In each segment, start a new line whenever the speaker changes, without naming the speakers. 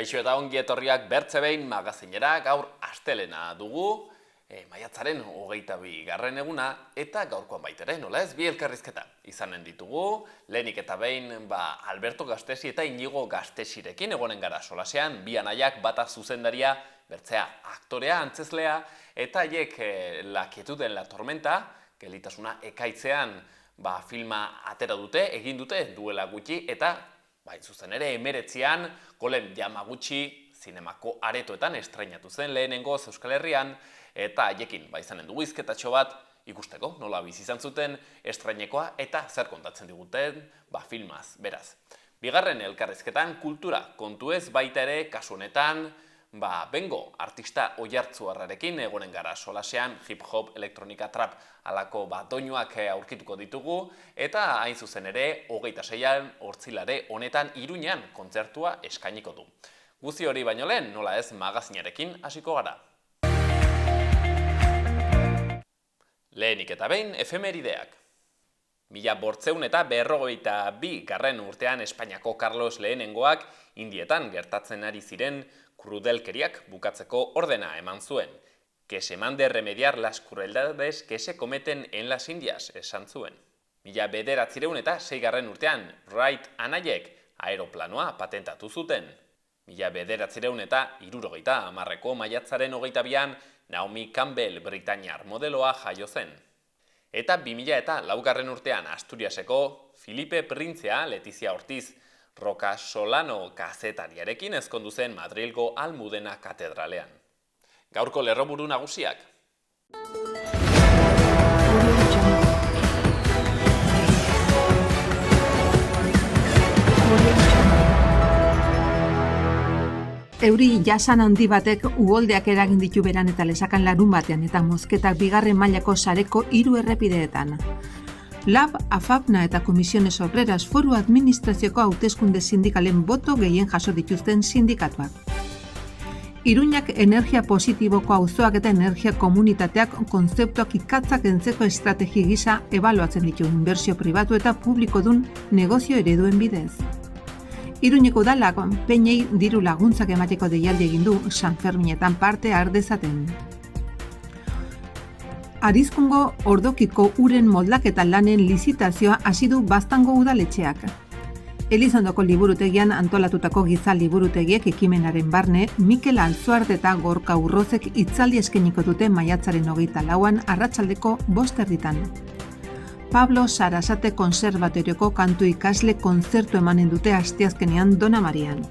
Kaixo eta ongi etorriak bertze behin magazinera, gaur astelena dugu, maiatzaren 22. eguna, eta gaurkoan baitere, nola ez, bi elkarrizketa izanen ditugu, lehenik eta behin Alberto Gastesi eta Inigo Gastesirekin egonen gara solasean, bi anaiak bata zuzendaria, bertzea aktorea, antzezlea, eta haiek La quietud en la tormenta, gelitasuna ekaitzean filma atera dute, egin dute duela gutxi, eta zuzen ere, 19an, Golem Yamaguchi zinemako aretoetan estrainatu zen lehenengoz Euskal Herrian, eta haiekin izanen dugu izketatxo bat ikusteko, nola bizi izan zuten estrainekoa eta zer kontatzen diguten filmaz, beraz. Bigarren elkarrizketan kultura kontu ez baita ere, kasu honetan, bengo artista oihartzuarrarekin egonen gara solasean, hip-hop, elektronika, trap alako doinuak aurkituko ditugu, eta hain zuzen ere, 26an, Hortzilare honetan Iruñan kontzertua eskainiko du. Guzti hori baino lehen, nola ez magazinarekin hasiko gara. Lehenik eta behin, efemerideak. 1942 urtean Espainiako Carlos Lehenengoak Indietan gertatzen ari ziren krudelkeriak bukatzeko ordena eman zuen. Que se mande remediar las crueldades que se cometen en las Indias, esan zuen. 1906 urtean Wright anaiek aeroplanoa patentatu zuten. 1970ko maiatzaren 22an Naomi Campbell britainiar modeloa jaio zen. Eta 2004 urtean Asturiaseko Filipe Printzea Letizia Ortiz Rocasolano kazetariarekin ezkondu zen Madrilgo Almudena katedralean. Gaurko lerroburu nagusiak.
Euri jasan handi batek uholdeak eragin ditu beran eta Lesakan larun batean eta mozketak bigarren mailako sareko 3 errepideetan. LAB, AFAPNA eta Comisiones Obreras Foru Administrazioko hauteskunde sindikalen boto gehien jaso dituzten sindikatuak. Iruñak energia positiboko auzoak eta energia komunitateak kontzeptuak ikatzak entzeko estrategi gisa ebaluatzen ditu inbertsio pribatu eta publikodun negozio ereduen bidez. Iruñeko udalak peinei diru laguntzak emateko deialdi egin du Sanferminetan parte har dezaten. Arizkungo ordokiko uren moldaketa lanen lizitazioa hasi du Baztango udaletxeak. Elizondoko liburutegian antolatutako giza liburutegiek ekimenaren barne, Mikel Alzuarte eta Gorka Urrozek hitzaldi eskainiko dute maiatzaren 24an arratsaldeko 5:30. Pablo Sarasate Konserbatorioko kantu ikasle kontzertu emanen dute asteazkenean Dona Marian.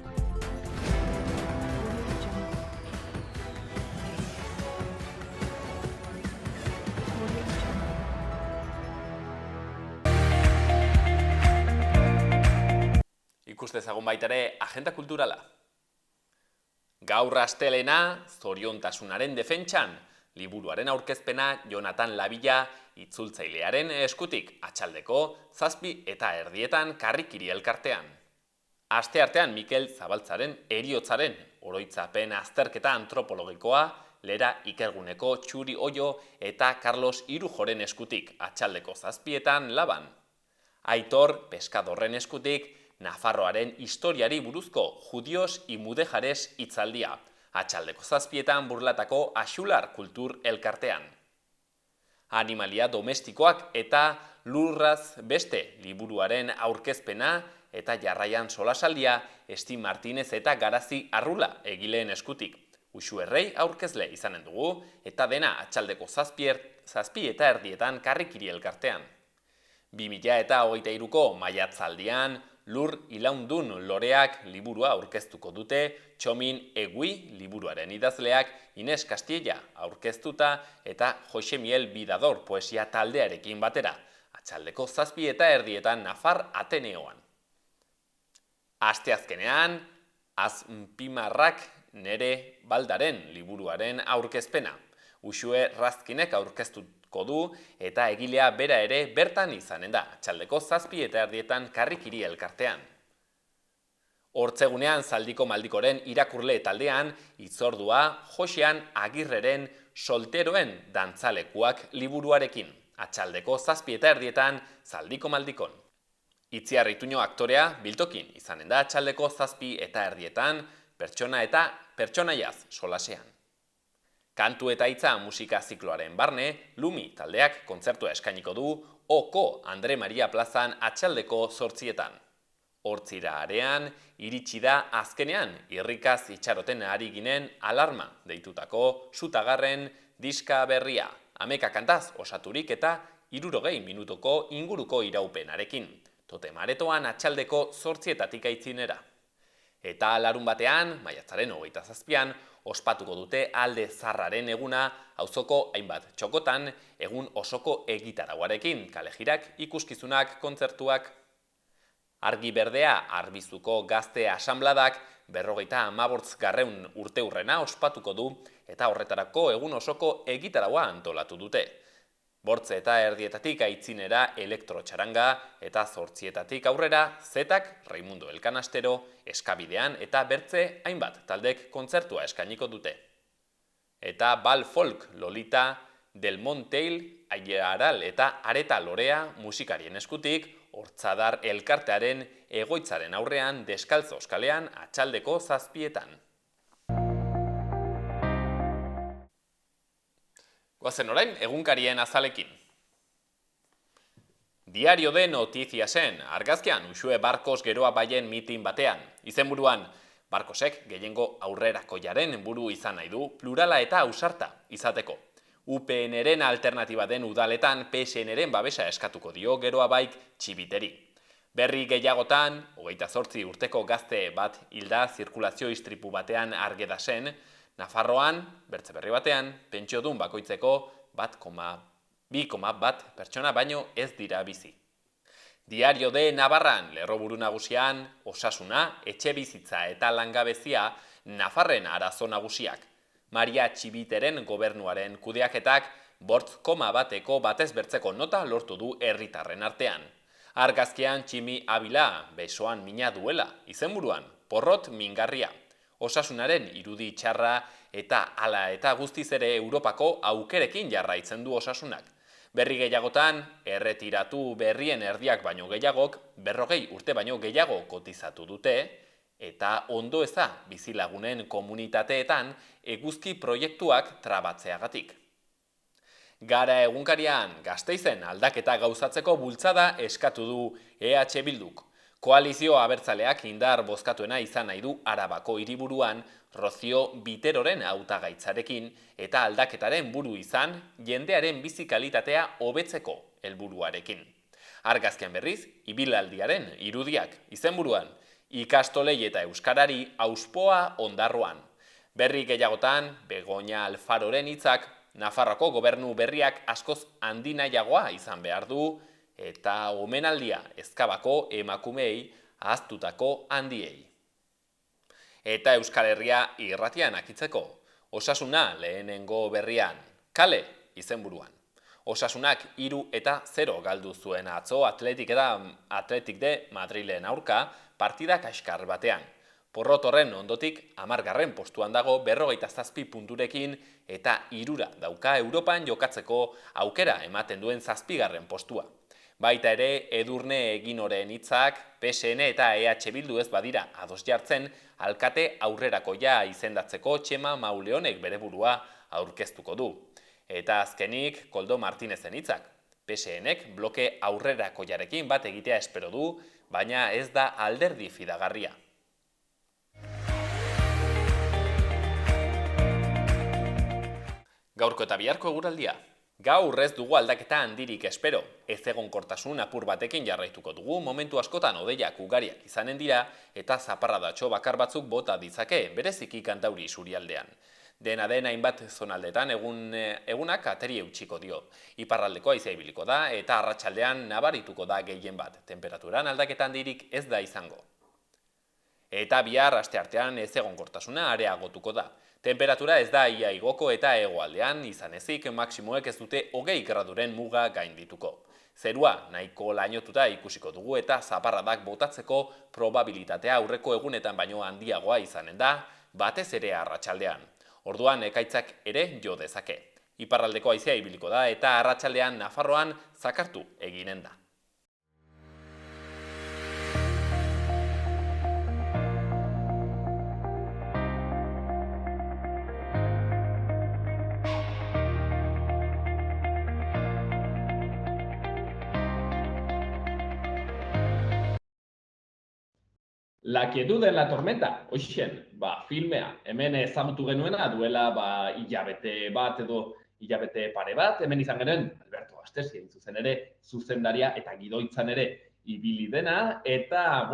Ikustezagun baita ere agenda kulturala. Gaur astelena, zoriontasunaren defentsan, liburuaren aurkezpena Jonathan Labilla itzultzailearen eskutik atxaldeko 7:30 Karrikiri elkartean. Asteartean Mikel Zabaltzaren heriotzaren oroitzapen azterketa antropologikoa Lera Ikerguneko Txuri Oio eta Carlos Irujoren eskutik atxaldeko 7:00 Laban. Aitor Pescadorren eskutik Nafarroaren historiari buruzko Judios y Mudejares hitzaldia, atxaldeko 7:00 Burlatako Axular Kultur elkartean. Animalia domestikoak eta Lurraz beste liburuaren aurkezpena eta jarraian solasaldia Esti Martinez eta Garazi Arrula egileen eskutik. Uxu Errei aurkezle izanen dugu eta dena atxaldeko 7:30 Karrikiri elkartean. 2023ko maiatzaldian Lur Ilaundun loreak liburua aurkeztuko dute, Txomin Egui liburuaren idazleak Ines Castilla aurkeztuta eta Jose Miel Bidador poesia taldearekin batera, atxaldeko 7:30 Nafar Ateneoan. Asteazkenean, Azpimarrak Nere Baldaren liburuaren aurkezpena. Uxue Razkinek aurkeztuko du eta egilea bera ere bertan izanen da, atxaldeko 7:30 Karrikiri elkartean. Hortzegunean Zaldiko Maldikoren irakurle taldean hitzordua Josean Agirreren Solteroen dantzalekuak liburuarekin, atxaldeko 7:30 Zaldiko Maldikon. Itziar Ituño aktorea biltokin izanen da atxaldeko 7:30 pertsona eta pertsonaiaz solasean. Kantu eta hitza musika zikloaren barne, Lumi taldeak kontzertua eskainiko du Oko Andre Maria plazan atxaldeko 8etan. Hortzira arean, iritsi da azkenean irrikaz itxaroten ari ginen alarma deitutako Sutagarren diska berria, ameka kantaz osaturik eta 60 minutuko inguruko iraupenarekin, Totemaretoan atxaldeko 8etatik aitzinera. Eta larun batean, maiatzaren 27an, ospatuko dute Alde Zarraren eguna auzoko hainbat txokotan, egun osoko egitarauarekin, kalejirak, ikuskizunak, kontzertuak. Argi Berdea Arbizuko Gazte Asanbladak 58. urteurrena ospatuko du eta horretarako egun osoko egitaraua antolatu dute. 8:30 aitzinera elektrotxaranga eta 8etatik aurrera Zetak, Raimundo Elkanastero, Eskabidean eta bertze hainbat taldek kontzertua eskainiko dute. Eta Bal Folk Lolita, Del Monteil, Aiaral eta Areta Lorea musikarien eskutik, Hortzadar elkartearen egoitzaren aurrean Deskaltzo kalean atxaldeko 7etan. Goazen orain, egunkarien azalekin. Diario de Notiziasen, argazkian Uxue Barkos Geroa Baien mitin batean. Izenburuan, Barkosek gehiengo aurrerakoiaren buru izan nahi du plurala eta ausarta izateko. UPN-ren alternatiba den udaletan PSN-ren babesa eskatuko dio Geroa Baik Txibiteri. Berri gehiagotan, 28 urteko gazte bat hilda zirkulazio istripu batean Argedasen, Nafarroan, bertze berri batean, pentsiodun bakoitzeko 2,1 pertsona baino ez dira bizi. Diario de Navarran, lerroburu nagusian, osasuna, etxebizitza eta langabezia Nafarren arazo nagusiak. Maria Txibiteren gobernuaren kudeaketak 8,1eko batez bertzeko nota lortu du herritarren artean. Argazkian Tximi Abila, besoan mina duela, izenburuan, porrot mingarria. Osasunaren irudi txarra eta hala eta guztiz ere Europako aukerekin jarraitzen du osasunak. Berri gehiagotan, erretiratu berrien erdiak baino gehiagok, 40 urte baino gehiago kotizatu dute, eta ondoeza bizilagunen komunitateetan eguzki proiektuak trabatzeagatik. Gara egunkarian, Gasteizen aldaketa gauzatzeko bultzada eskatu du EH Bilduk. Koalizio abertzaleak indar bozkatuena izan nahi du Arabako hiriburuan Rozio Biteroren hautagaitzarekin eta aldaketaren buru izan jendearen bizi kalitatea hobetzeko helburuarekin. Argazkian berriz, ibilaldiaren irudiak izenburuan, ikastolei eta euskarari auspoa Ondarroan. Berri gehiagotan, Begoña Alfaroren hitzak, Nafarroko gobernu berriak askoz handinaiagoa izan behar du, eta omenaldia Ezkabako emakumeei ahaztutako handiei. Eta Euskal Herria irratian akitzeko, osasuna lehenengo berrian, kale izenburuan. Osasunak 3-0 galdu zuen atzo Athletic de Madrilen aurka partida kaskar batean. Porrot horren ondotik 10. postuan dago 47 punturekin eta 3 dauka Europan jokatzeko aukera ematen duen 7. postua. Baita ere, Edurne Eginoren hitzak, PSN eta EH Bildu ez badira ados jartzen, alkate aurrerakoia izendatzeko Txema Mauleonek bere burua aurkeztuko du. Eta azkenik, Koldo Martinezen hitzak. PSNek bloke aurrerakoiarekin bat egitea espero du, baina ez da alderdi fidagarria. Gaurko eta biharko eguraldia. Gaur ez dugu aldaketa handirik espero. Ez egonkortasun apur batekin jarraituko dugu, momentu askotan hodeiak ugariak izanen dira eta zaparradatxo bakar batzuk bota ditzake, bereziki Kantauri isurialdean. Dena den hainbat zonaldetan egunak ateri eutxiko dio. Iparraldeko haizea ibiliko da eta arratsaldean nabarituko da gehien bat. Temperaturan aldaketa handirik ez da izango. Eta bihar asteartean ez egonkortasuna areagotuko da. Temperatura ez da ia igoko eta hegoaldean izan ezik maksimoek ez dute 20 graduren muga gaindituko. Zerua nahiko lainotuta ikusiko dugu eta zaparradak botatzeko probabilitatea aurreko egunetan baino handiagoa izanen da, batez ere arratsaldean. Orduan ekaitzak ere jo dezake. Iparraldeko haizea ibiliko da eta arratsaldean Nafarroan zakartu eginen da.
La quietud en la tormenta, hoxen, filmea, hemen ezagutu genuena duela hilabete bat edo hilabete pare bat, hemen izan genuen Alberto Gastesi, zuzen ere, zuzendaria eta gidoitzan ere ibili dena, eta,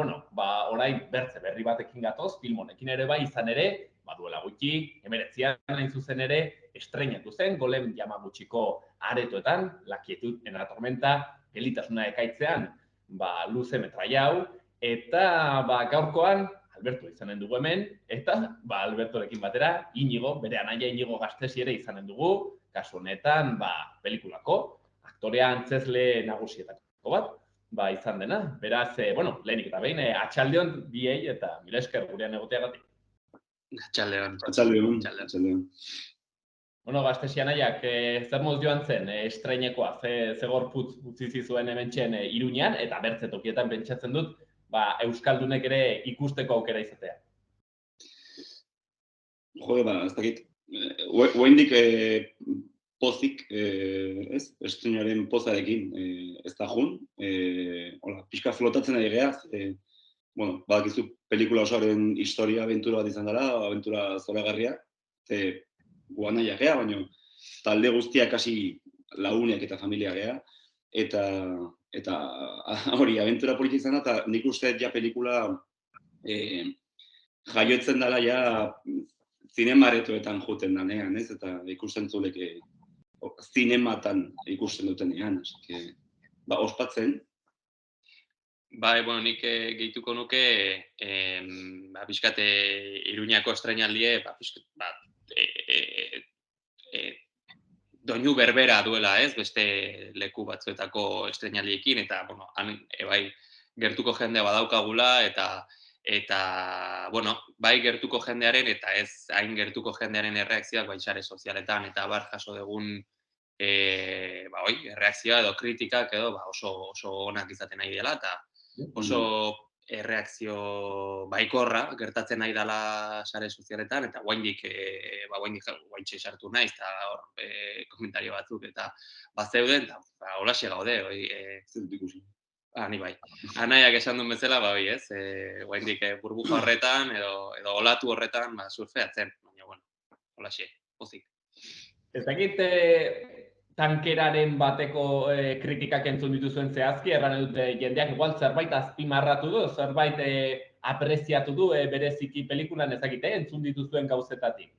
orain bertze berri batekin gatoz, film honekin ere bai izan ere, duela gutxi, 19an hain zuzen ere, estreinatu zen, Golem Yamaguchiko aretoetan, La quietud en la tormenta, gelitasuna ekaitzean, luze metraia hau, eta gaurkoan, Alberto izanen dugu hemen, eta Albertorekin batera, Inigo, bere anaia Inigo Gastesi ere izanen dugu, kasu honetan, pelikulako, aktorea antzezle nagusietako bat, izan dena. Beraz, lehenik eta behin, atxaldeon biei eta mila esker gurean egoteagatik.
Atxaldeon.
Gastesi anaiak, zer moz joan zen estreinekoa, ze gorputz utzi zizuen hementxen Iruñean, eta bertze tokietan pentsatzen dut, euskaldunek ere ikusteko aukera izatea.
Ez dakit. Oraindik pozik, ez? Estrenaren pozarekin ez da jun. Pixka flotatzen ari geaz. Badakizu pelikula osoaren historia abentura bat izan dela, abentura zoragarria. Guanaia gea, baina talde guztiak hasi lagunek eta familia gea. Eta hori, abentura polita izan da, eta nik uste ja pelikula jaiotzen dela ja zinemaretoetan joten danean, ez? Eta ikusten zuleke zinematan ikusten dutenean, ospatzen.
Nik gehituko nuke, pixkate Iruñako estreinaldie, doinu berbera duela, ez, beste leku batzuetako estreinaldiekin, eta, han, gertuko jendea badaukagula, eta gertuko jendearen, eta ez hain gertuko jendearen erreakzioak, sare sozialetan, eta jaso dugun, erreakzioa edo kritikak edo, oso onak izaten nahi dela, eta oso erreakzio baikorra gertatzen nahi dela sare sozialetan, eta guaindik sartu naiz, eta hor komentario batzuk, eta zeuden, eta holaxe gaude,
Zerut ikusi.
Ni bai. Anaiak esan duen bezala, ez, guaindik burbuja horretan, edo olatu horretan, surfeatzen, baina, holaxe, pozik.
Ez dakit tankeraren bateko kritikak entzun dituzuen zehazki, erran dute jendeak igual zerbait azpimarratu du, zerbait apreziatu du bereziki pelikulan ezakite, entzun dituzuen gauzetatik.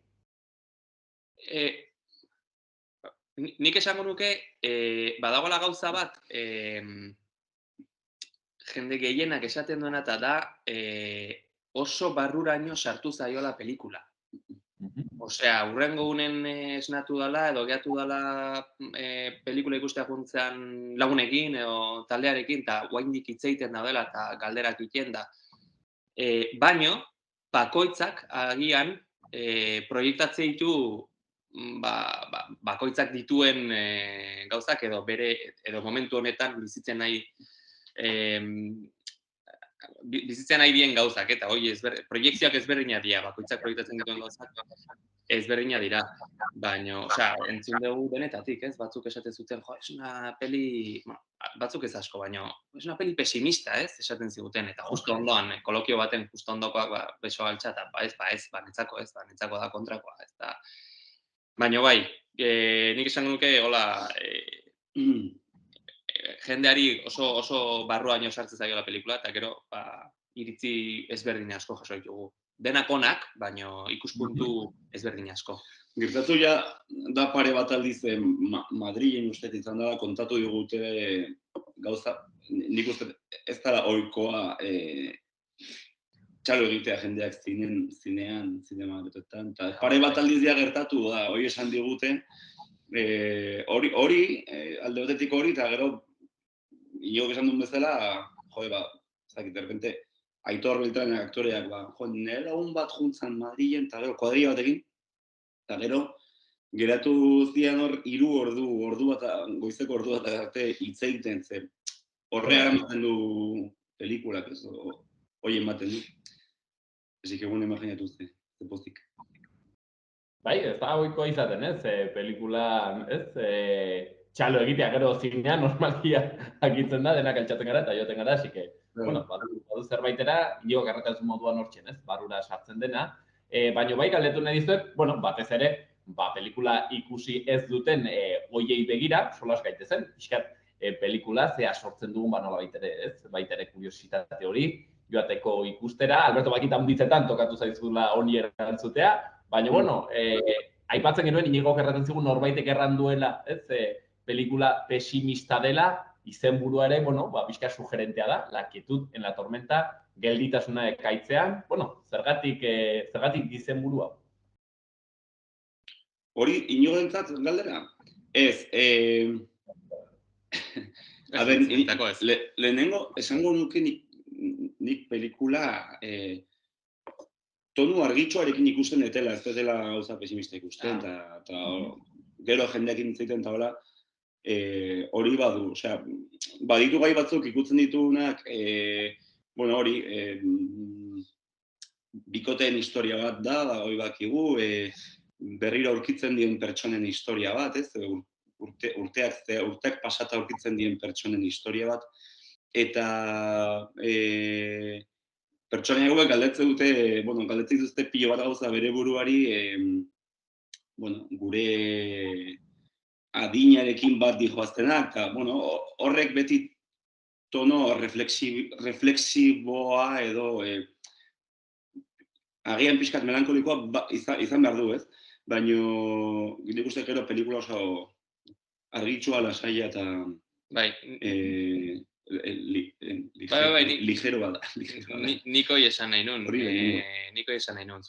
Nik esango nuke, badagoela gauza bat, jende gehienak esaten duena eta da oso barruraino sartu zaiola pelikula. Osea, hurrengo unen esnatu dela, edo gehatu dela pelikula ikustea juntzean lagunekin, edo taldearekin, eta guaindik hitz egiten da dela, eta galderak egiten da. Baino, bakoitzak agian proiektatze ditu bakoitzak dituen gauzak, edo momentu honetan bizitzen nahi dien gauzak, eta proiektzioak ezberdinak dira, bakoitzak proiektatzen dituen gauzak ezberdina dira, baina, entzun dugu denetatik, ez, batzuk esaten zuten, es una peli, batzuk ez asko, baina, es una peli pesimista, ez, esaten ziguten, eta justo ondoan, kolokio baten justo ondokoak beso galtza, eta netzako da kontrakoa, ez da, baina nik esango nuke, hola, jendeari oso barruaino sartzen zaiola pelikula, eta gero, iritzi ezberdin asko jaso ditugu. Denak onak, baina ikuspuntu ezberdin asko.
Gertatu da pare bat aldiz Madrilen uste izan da, kontatu digute gauza, nik uste ez dara ohikoa txalo egitea jendeak zinean, zinemaretoetan, eta pare bat aldiz gertatu da, hori esan digute, hori, alde batetik hori, eta gero, Iñigok esan duen bezala, ezakit, derrepente, Aitor Beltranek aktoreak, nire lagun bat juntzan Madrilen, eta gero, kuadrilla batekin, eta gero, geratu zian hor, 3 ordu bat, goizeko ordu bat arte hitz egiten zen, horrea ematen du pelikulak, hori ematen du. Ezik egun imaginatu ze pozik.
Ez da goiko izaten, ez, pelikula, ez, txalo egitea gero zinean normalia akitzen da, denak altxatzen gara eta joten gara, así que bueno, badu zerbaitera, nio garratasun moduan hortzen, ez? Barrura sartzen dena. Baina bai galdetu nahi dizuet, bueno, batez ere, pelikula ikusi ez duten hoiei begira, solas gaitezen, pixkat pelikula zea sortzen dugun nola baitere, ez? Baitere kuriositate hori, joateko ikustera, Alberto bakita handitzetan tokatu zaizula honi erantzutea, baina, bueno, aipatzen genuen Inigo erraten zigun norbaitek erran duela, ez? Pelikula pesimista dela, izenburua ere, bueno, pixka sugerentea da, la quietud en la tormenta, gelditasuna ekaitzean, bueno, zergatik izenburua?
Hori, Inigorentzat galdera? Ez, a ber, lehenengo, esango nuke nik pelikula tonu argitxoarekin ikusten etela, ez dela gauza pesimista ikusten, eta gero jendeakin zaiten eta hola, hori badu, osea, baditu gai batzuk ikutzen ditugunak, bueno, hori, bikoteen historia bat da hori bakigu, berriro aurkitzen dien pertsonen historia bat, ez? Urteak pasata aurkitzen dien pertsonen historia bat, eta pertsona hauek galdetzen dituzte pilo bat gauza bere buruari, bueno, gure adinarekin bat dijoaztenak, eta, bueno, horrek beti tono reflexiboa edo agian pixkat melankolikoa izan behar du, ez? Baina, nik uste gero pelikula oso argitsua, lasaia eta ligero bada.
Niko esan nahi nun.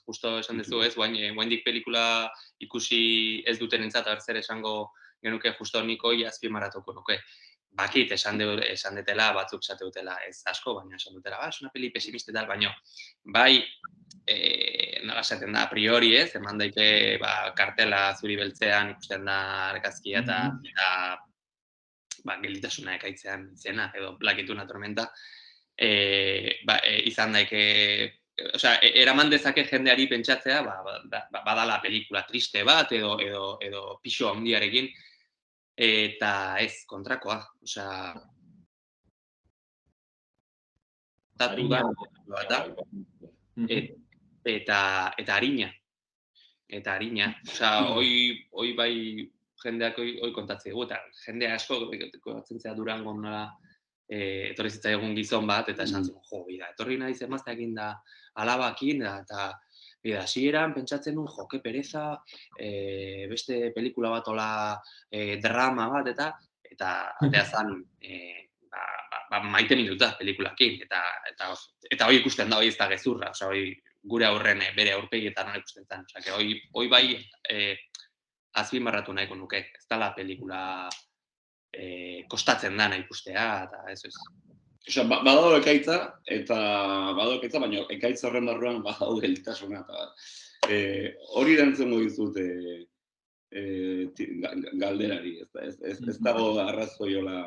Justo esan duzu ez, guaindik pelikula ikusi ez duten entzat, zer esango genuke justo Niko azpimarratuko nuke. Bakit esan dutela, batzuk esate dutela, ez asko, baina esan dutela, es una peli pesimista tal, baina bai, nola esaten da, a priori ez, eman daike kartela zuri beltzean ikusten da argazkia eta gelditasuna ekaitzean izena, edo La quietud en la tormenta, izan daike, osea, eraman dezake jendeari pentsatzea, badala pelikula triste bat, edo pixo handiarekin, eta ez, kontrakoa, osea, tatu da, eta harina, osea, hoi bai jendeak hoi kontatzea dugu, eta jendea asko, kontatzen zera Durangon nola, etorri zitzaigun gizon bat, eta esan zen, etorri nahi zemazteak da alabakin, eta hasieran pentsatzen nuen, ke pereza, beste pelikula bat ola drama bat, eta ateazan maite minuta pelikulakin, eta hoi ikusten da, hoi ez da gezurra, hoi gure aurren bere aurpegietan ikusten zen, hoi bai azpimarratu nahiko nuke, ez dela pelikula kostatzen dana ikustea, eta ez.
Osea, badago ekaitza, baina ekaitza horren barruan badago gelditasuna, eta hori erantzungo dizut galderari, ez dago arrazoiola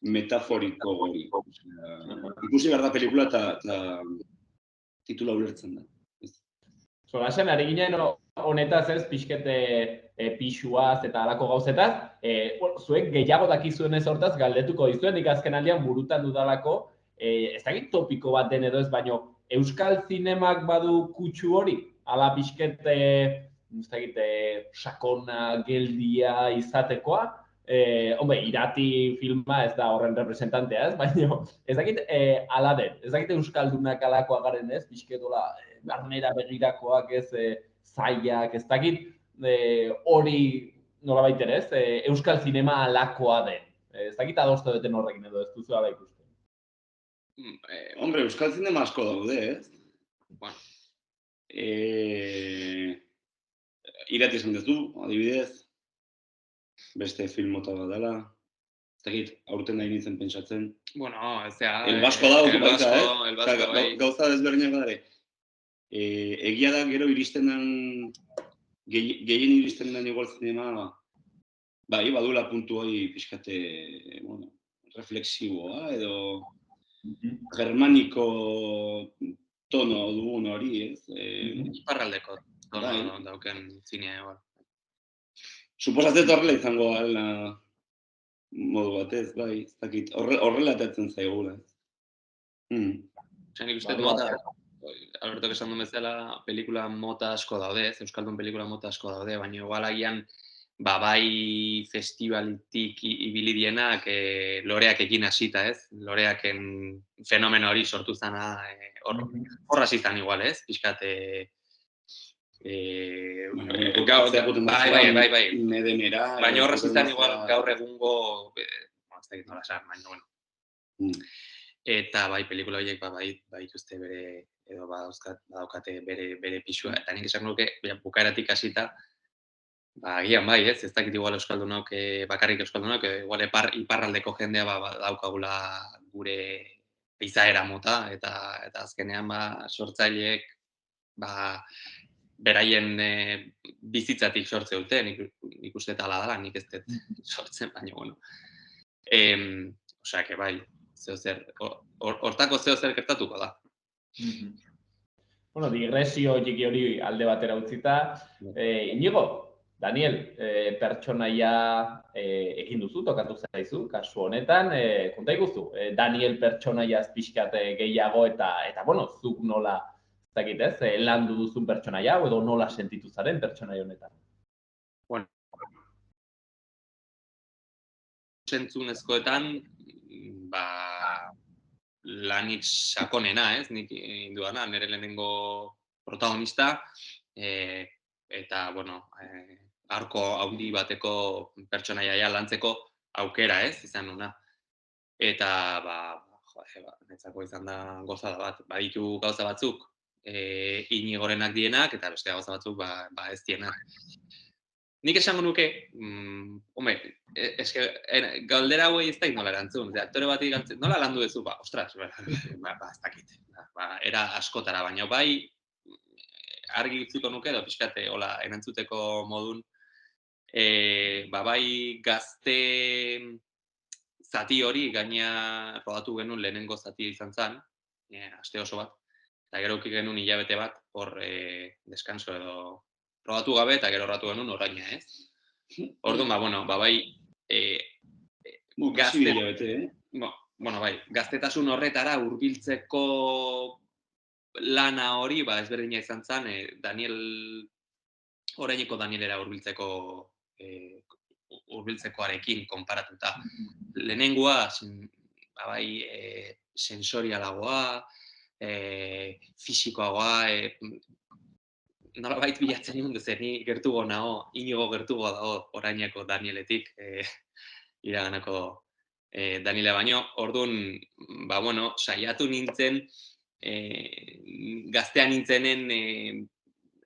metaforiko hori. Ikusi behar da pelikula eta titula ulertzen da.
Solasen, ari ginen honetaz ez, pixkete pixuaz eta alako gauzetaz, zuek gehiago dakizuen ez hortaz galdetuko dizuen, nik azken aldean burutan dudalako, ez dakit topiko bat den edo ez, baino Euskal Zinemak badu kutsu hori, ala pixkete, ez dakit, sakona, geldia izatekoa, Irati filma ez da horren representantea ez, baina ez dakit ala den, ez dakit Euskaldunak alakoa garen ez, pixketola barnera begirakoak ez, zaiak, ez dakit hori nola baiter ez, Euskal Zinema alakoa den. Ez dakit adosto deten horrekin edo ez duzu ala ikusten.
Euskal Zinema asko daude, ez? Irati esan duzu, adibidez, beste film mota bat dela, ez dakit, aurten nahi nintzen pentsatzen. El Vasco dago, gauza desberdinak badare. Egia da, gero gehien iristen den igual zinema, badula puntu hori pixkate, reflexiboa, edo germaniko tono dugun hori, ez?
Iparraldeko tono dauken zinea, igual.
Suposatzen horrela izango modu batez, bai, ez dakit, horrelatatzen zaigula.
Osea, nik uste dut
Barru
mota, Albertok esan duen bezala, pelikula mota asko daude, ez? Euskaldun pelikula mota asko daude, baina igual agian bai festivaletik ibili dienak loreak egin hasita, ez? Loreaken fenomeno hori sortu zana, hor hasi zan igual, ez? Pixkat, bai.
Medemera,
Baina hor hasi zan igual gaur egungo, ez dakit nola esan, baina, bueno. Eta bai, pelikula horiek bai dituzte bere, edo badaukate bere pisua. Eta nik esan nuke, bukaeratik hasita, agian bai, ez dakit igual euskaldunok, bakarrik euskaldunok, igual iparraldeko jendea daukagula gure izaera mota, eta azkenean sortzaileek beraien bizitzatik sortze dute, nik uste eta ala dela, nik ez dut sortzen, baina, bueno. Osea, que bai, hortako zeozer gertatuko da.
Bueno, digresio txiki hori alde batera utzita. Inigo, Daniel, pertsonaia egin duzu, tokatu zaizu, kasu honetan, konta iguzu, Daniel pertsonaia pixkat gehiago eta bueno, zuk nola, ez dakit ez, landu duzun pertsonaia, edo nola sentitu zaren pertsonaia honetan?
Bueno, sentzunezkoetan, lanik sakonena, ez, nik induana, nire lehenengo protagonista, eta, bueno, arko handi bateko pertsonaia lantzeko aukera, ez, izan nuna. Eta, netzako izan da gozada bat, baditu gauza batzuk Inigorenak dienak, eta beste gauza batzuk ez dienak. Nik esango nuke, galdera hauei ez da nola erantzun, aktore bati nola landu duzu, ostras, ez dakit, era askotara, baina bai, argi utziko nuke, edo pixkate, hola, erantzuteko modun, bai gazte zati hori, gaina rodatu genuen lehenengo zati izan zen, aste oso bat, eta gero uki genuen hilabete bat, hor deskanso edo rodatu gabe eta gero rodatu genuen oraina, ez? Orduan, bai, gaztetasun horretara hurbiltzeko lana hori, ezberdina izan zen, oraineko Danielera hurbiltzekoarekin konparatuta. Lehenengoa, bai, sensorialagoa, fisikoagoa, nolabait bilatzen nion ni gertugo nago, Inigo gertugo dago oraineko Danieletik, iraganako Daniela baino. Orduan, bueno, saiatu nintzen, gaztea nintzenen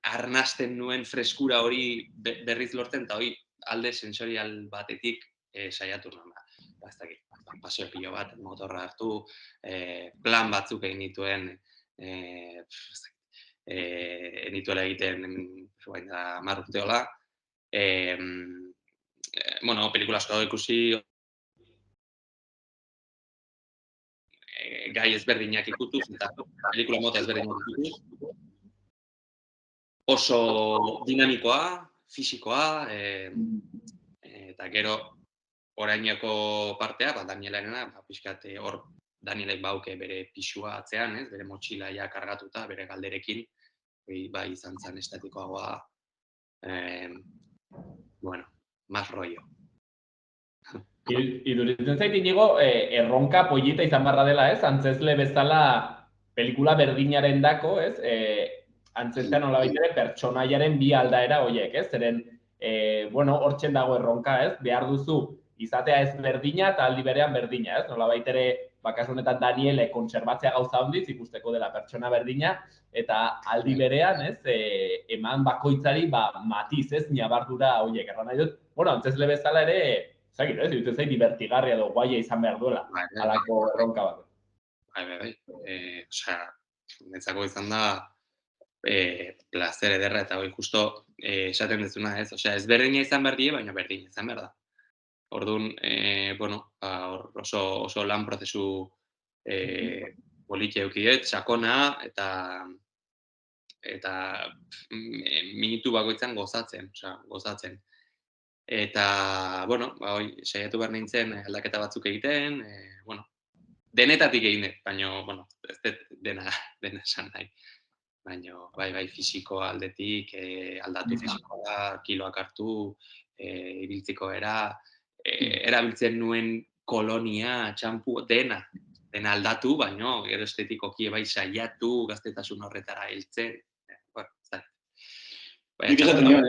arnasten nuen freskura hori berriz lortzen, eta hori alde sensorial batetik saiatu nuen. Ez dakit, paseo pilo bat, motorra hartu, plan batzuk egin dituen, nituela egiten, bain da, 10 urte hola. Bueno, pelikula asko ikusi, gai ezberdinak ikutuz, eta pelikula mota ezberdinak ikutuz. Oso dinamikoa, fisikoa, eta gero oraineko partea, Danielarena, pixkat hor Danielek bauke bere pisua atzean, bere motxilaia kargatuta, bere galderekin, bai izan zen estatikoagoa, bueno, más rollo.
Iduritzen zait, Inigo, erronka pollita izan barra dela, ez? Antzezle bezala pelikula berdinaren dako, ez? Antzezlean nola baitere pertsonaiaren bi aldaera horiek, ez? Zeren, bueno, hortzen dago erronka, ez? Behar duzu izatea ez berdina eta aldi berean berdina, ez? Nola baitere, kasu honetan Daniele kontserbatzea gauza handiz ikusteko dela pertsona berdina, eta aldi berean, ez? Eman bakoitzari, matiz, ez? Nabardura horiek, erran nahi dut. Bueno, antzezle bezala ere, zagit, ez? Dut zait divertigarria edo guaia izan behar duela, alako erronka bat.
Bai. Osea, netzako izan da, plazer ederra, eta hori justo esaten dezuna, ez? Osea, ez berdina izan behar die, baina berdina izan behar da. Orduan, bueno, oso lan prozesu politia eukidet, sakona, eta minutu bakoitzan gozatzen. Eta, bueno, saiatu behar nintzen aldaketa batzuk egiten, denetatik egin dut, baina, bueno, ez dut dena esan nahi. Baina, bai, fisikoa aldetik, aldatu fisikoa, kiloak hartu, ibiltziko erabiltzen nuen kolonia, txampu, dena aldatu, baina, gero estetikoki bai saiatu, gaztetasun horretara heltzen, ez da.
Nik esaten nion,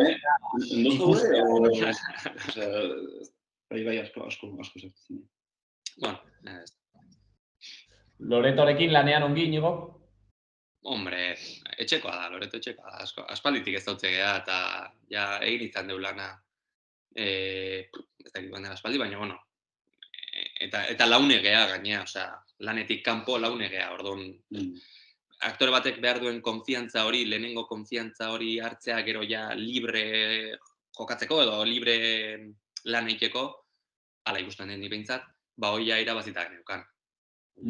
ondo zaude, bai, asko sartzen.
Bueno,
Loretorekin lanean ongi, Inigo?
Hombre, etxekoa da, Loreto etxekoa da, aspalditik ez dautze geha, eta ja egin izan deu lana, ez dakit bandera aspaldi, baina, bueno, eta laune geha gainea, osea, lanetik kanpo laune geha, orduan, aktore batek behar duen konfiantza hori, lehenengo konfiantza hori hartzea, gero ja libre jokatzeko edo libre lan egiteko, hala ikusten den behintzat, hori ja irabazitak neukan.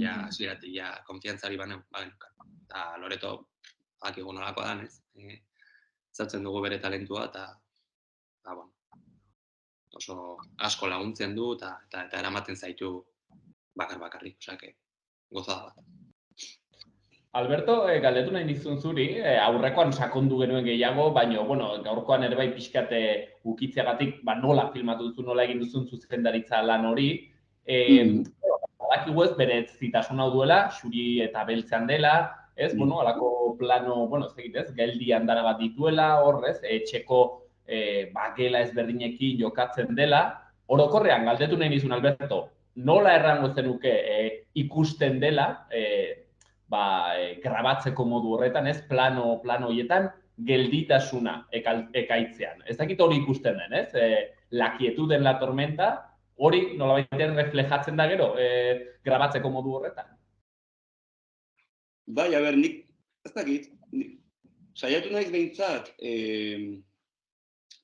Ja, hasieratik, ja, konfiantza hori bageneukan. Eta Loreto, akigu nolakoa dan, ez? Zautzen dugu bere talentua, eta, bueno, oso asko laguntzen du, eta eramaten zaitu bakarrik, osea, gozada bat.
Alberto, galdetu nahi dizun zuri, aurrekoan sakondu genuen gehiago, baina, bueno, gaurkoan ere bai pixkate ukitzeagatik, nola filmatu duzu, nola egin duzun zuzendaritza lan hori. Badakigu ez, bere zitasun hau duela, xuri eta beltzean dela, ez, alako plano, ez egit ez, geldi andana bat dituela, horrez, etxeko gela ezberdinekin jokatzen dela. Orokorrean, galdetu nahi dizun, Alberto, nola errango zenuke ikusten dela, grabatzeko modu horretan, ez, plano horietan, gelditasuna ekaitzean. Ez dakit hori ikusten den, ez? La quietud en la tormenta, hori nolabaiten reflejatzen da gero, grabatzeko modu horretan.
Bai, nik ez dakit, saiatu naiz behintzat,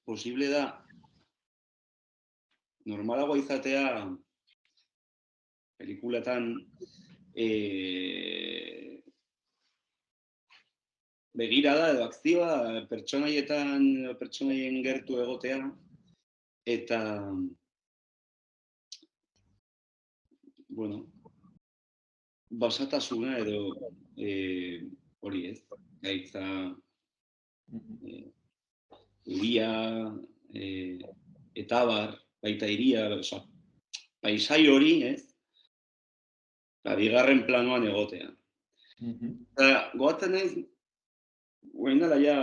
posible da, normalagoa izatea, pelikuletan, begirada edo akzioa pertsonaien gertu egotea, eta, bueno, basatasuna edo hori ez, gaitza, uria, eta baita iria, paisai hori ez, bigarren planoan egotea. Goatzen naiz, guain dela ja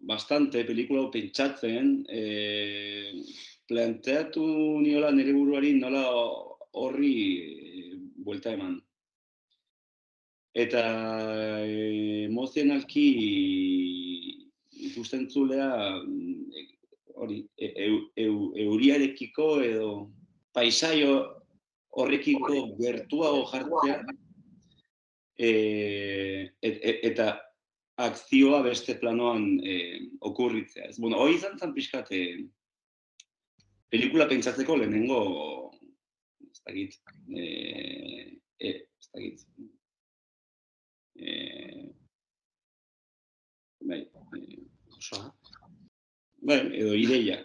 bastante pelikula pentsatzen, planteatu niola nire buruari nola horri buelta eman. Eta emozionalki ikusten zulea hori, euriarekiko edo paisai horrekiko gertuago jartzea, eta akzioa beste planoan okurritzea. Hori izan zen pixkat pelikula pentsatzeko lehenengo, ez dakit, edo ideia.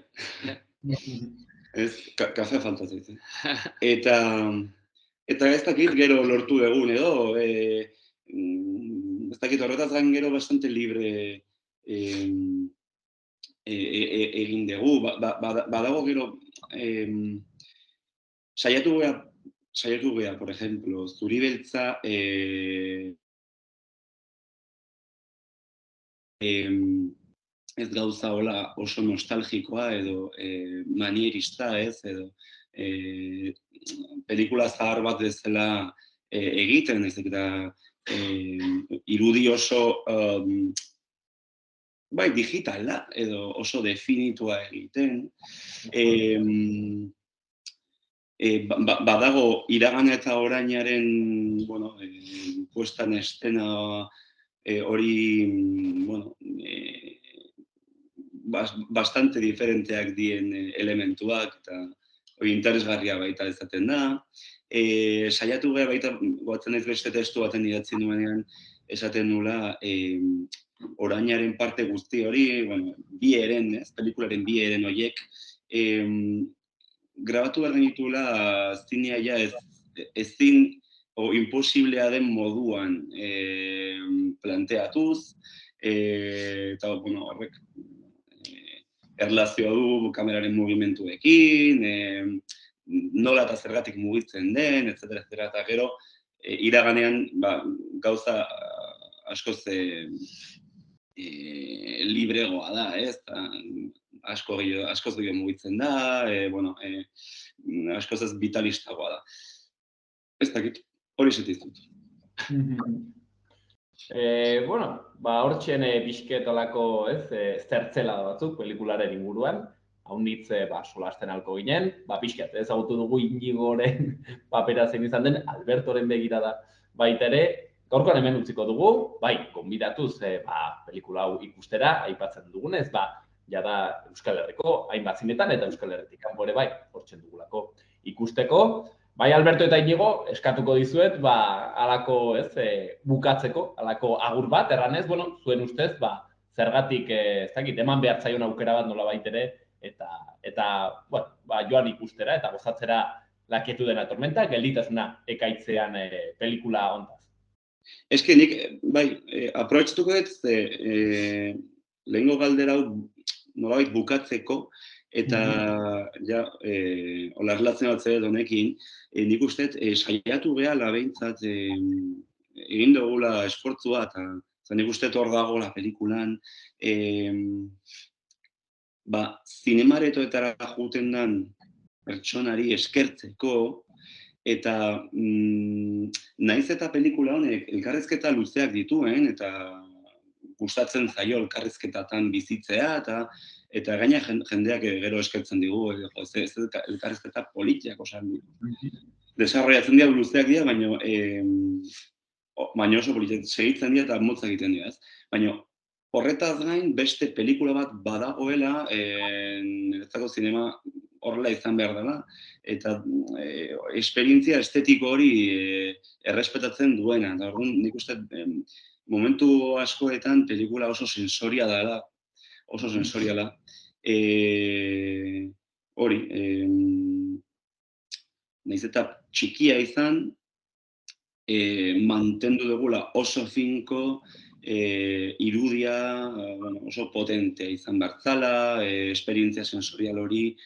Ez, kafe falta zaitzen. Eta ez dakit gero lortu egun edo, ez dakit horretaz gain gero bastante libre egin dugu. Badago gero, saiatu gea, por ejemplo, Zuri Beltza, ez gauza hola oso nostalgikoa edo manierista ez, edo pelikula zahar bat bezala egiten, ez eta irudi oso digitala edo oso definitua egiten. Badago iragana eta orainaren puestan estena hori bastante diferenteak dien elementuak eta hori interesgarria baita ezaten da. Saiatu gara baita, goatzen ez beste testu baten idatzi nuenean, esaten nula orainaren parte guzti hori, bi eren, pelikularen bi eren horiek, grabatu behar genituela zinea ja ezin o imposiblea den moduan planteatuz, eta bueno, horrek erlazioa du kameraren mugimenduekin, nola eta zergatik mugitzen den, etc. Eta gero, iraganean gauza askoz libregoa da, ez? Askoz gehiago mugitzen da, askoz ez vitalistagoa da. Ez dakit, hori setizut.
Hortxen pixketolako zertzela batzuk pelikularen inguruan, haunitz solasten alko ginen, pixket ezagutu dugu Inigoren papera zein izan den, Albertoren begirada baita ere, gaurkoan hemen utziko dugu, gonbidatuz pelikula hau ikustera, aipatzen dugunez, jada Euskal Herriko hainbat zinetan eta Euskal Herritik kanpo ere hortxen dugulako ikusteko. Alberto eta Inigo, eskatuko dizuet, alako, bukatzeko, alako agur bat, erranez, zuen ustez, zergatik, eman behar zaion aukera bat nola baitere, eta joan ikustera, eta gozatzera La quietud de la tormenta, gelditasuna ekaitzean pelikula hontaz.
Eske nik, aprobetxatuko dut, lehengo galdera hau nolabait bukatzeko, eta erlatzen bat zeret honekin, nik uste saiatu gehala behintzat egin dugula esfortzua, eta nik uste hor dagoela pelikulan, zinemaretoetara juten den pertsonari eskertzeko, eta naiz eta pelikula honek elkarrizketa luzeak dituen, eta gustatzen zaio elkarrizketatan bizitzea, eta gaina jendeak gero eskertzen digu, ez elkarrizketa politiak, desarrollatzen dira luzeak dira, baina oso politiak segitzen dira eta motza egiten dira, ez? Baina horretaz gain beste pelikula bat badagoela, niretzako zinema horrela izan behar dela, eta esperientzia estetiko hori errespetatzen duena. Eta nik uste momentu askoetan pelikula oso sensoriala dela, oso sensoriala. Hori, nahiz eta txikia izan, mantendu dugula oso finko, irudia, oso potentea izan bartzala, esperientzia sensorial hori,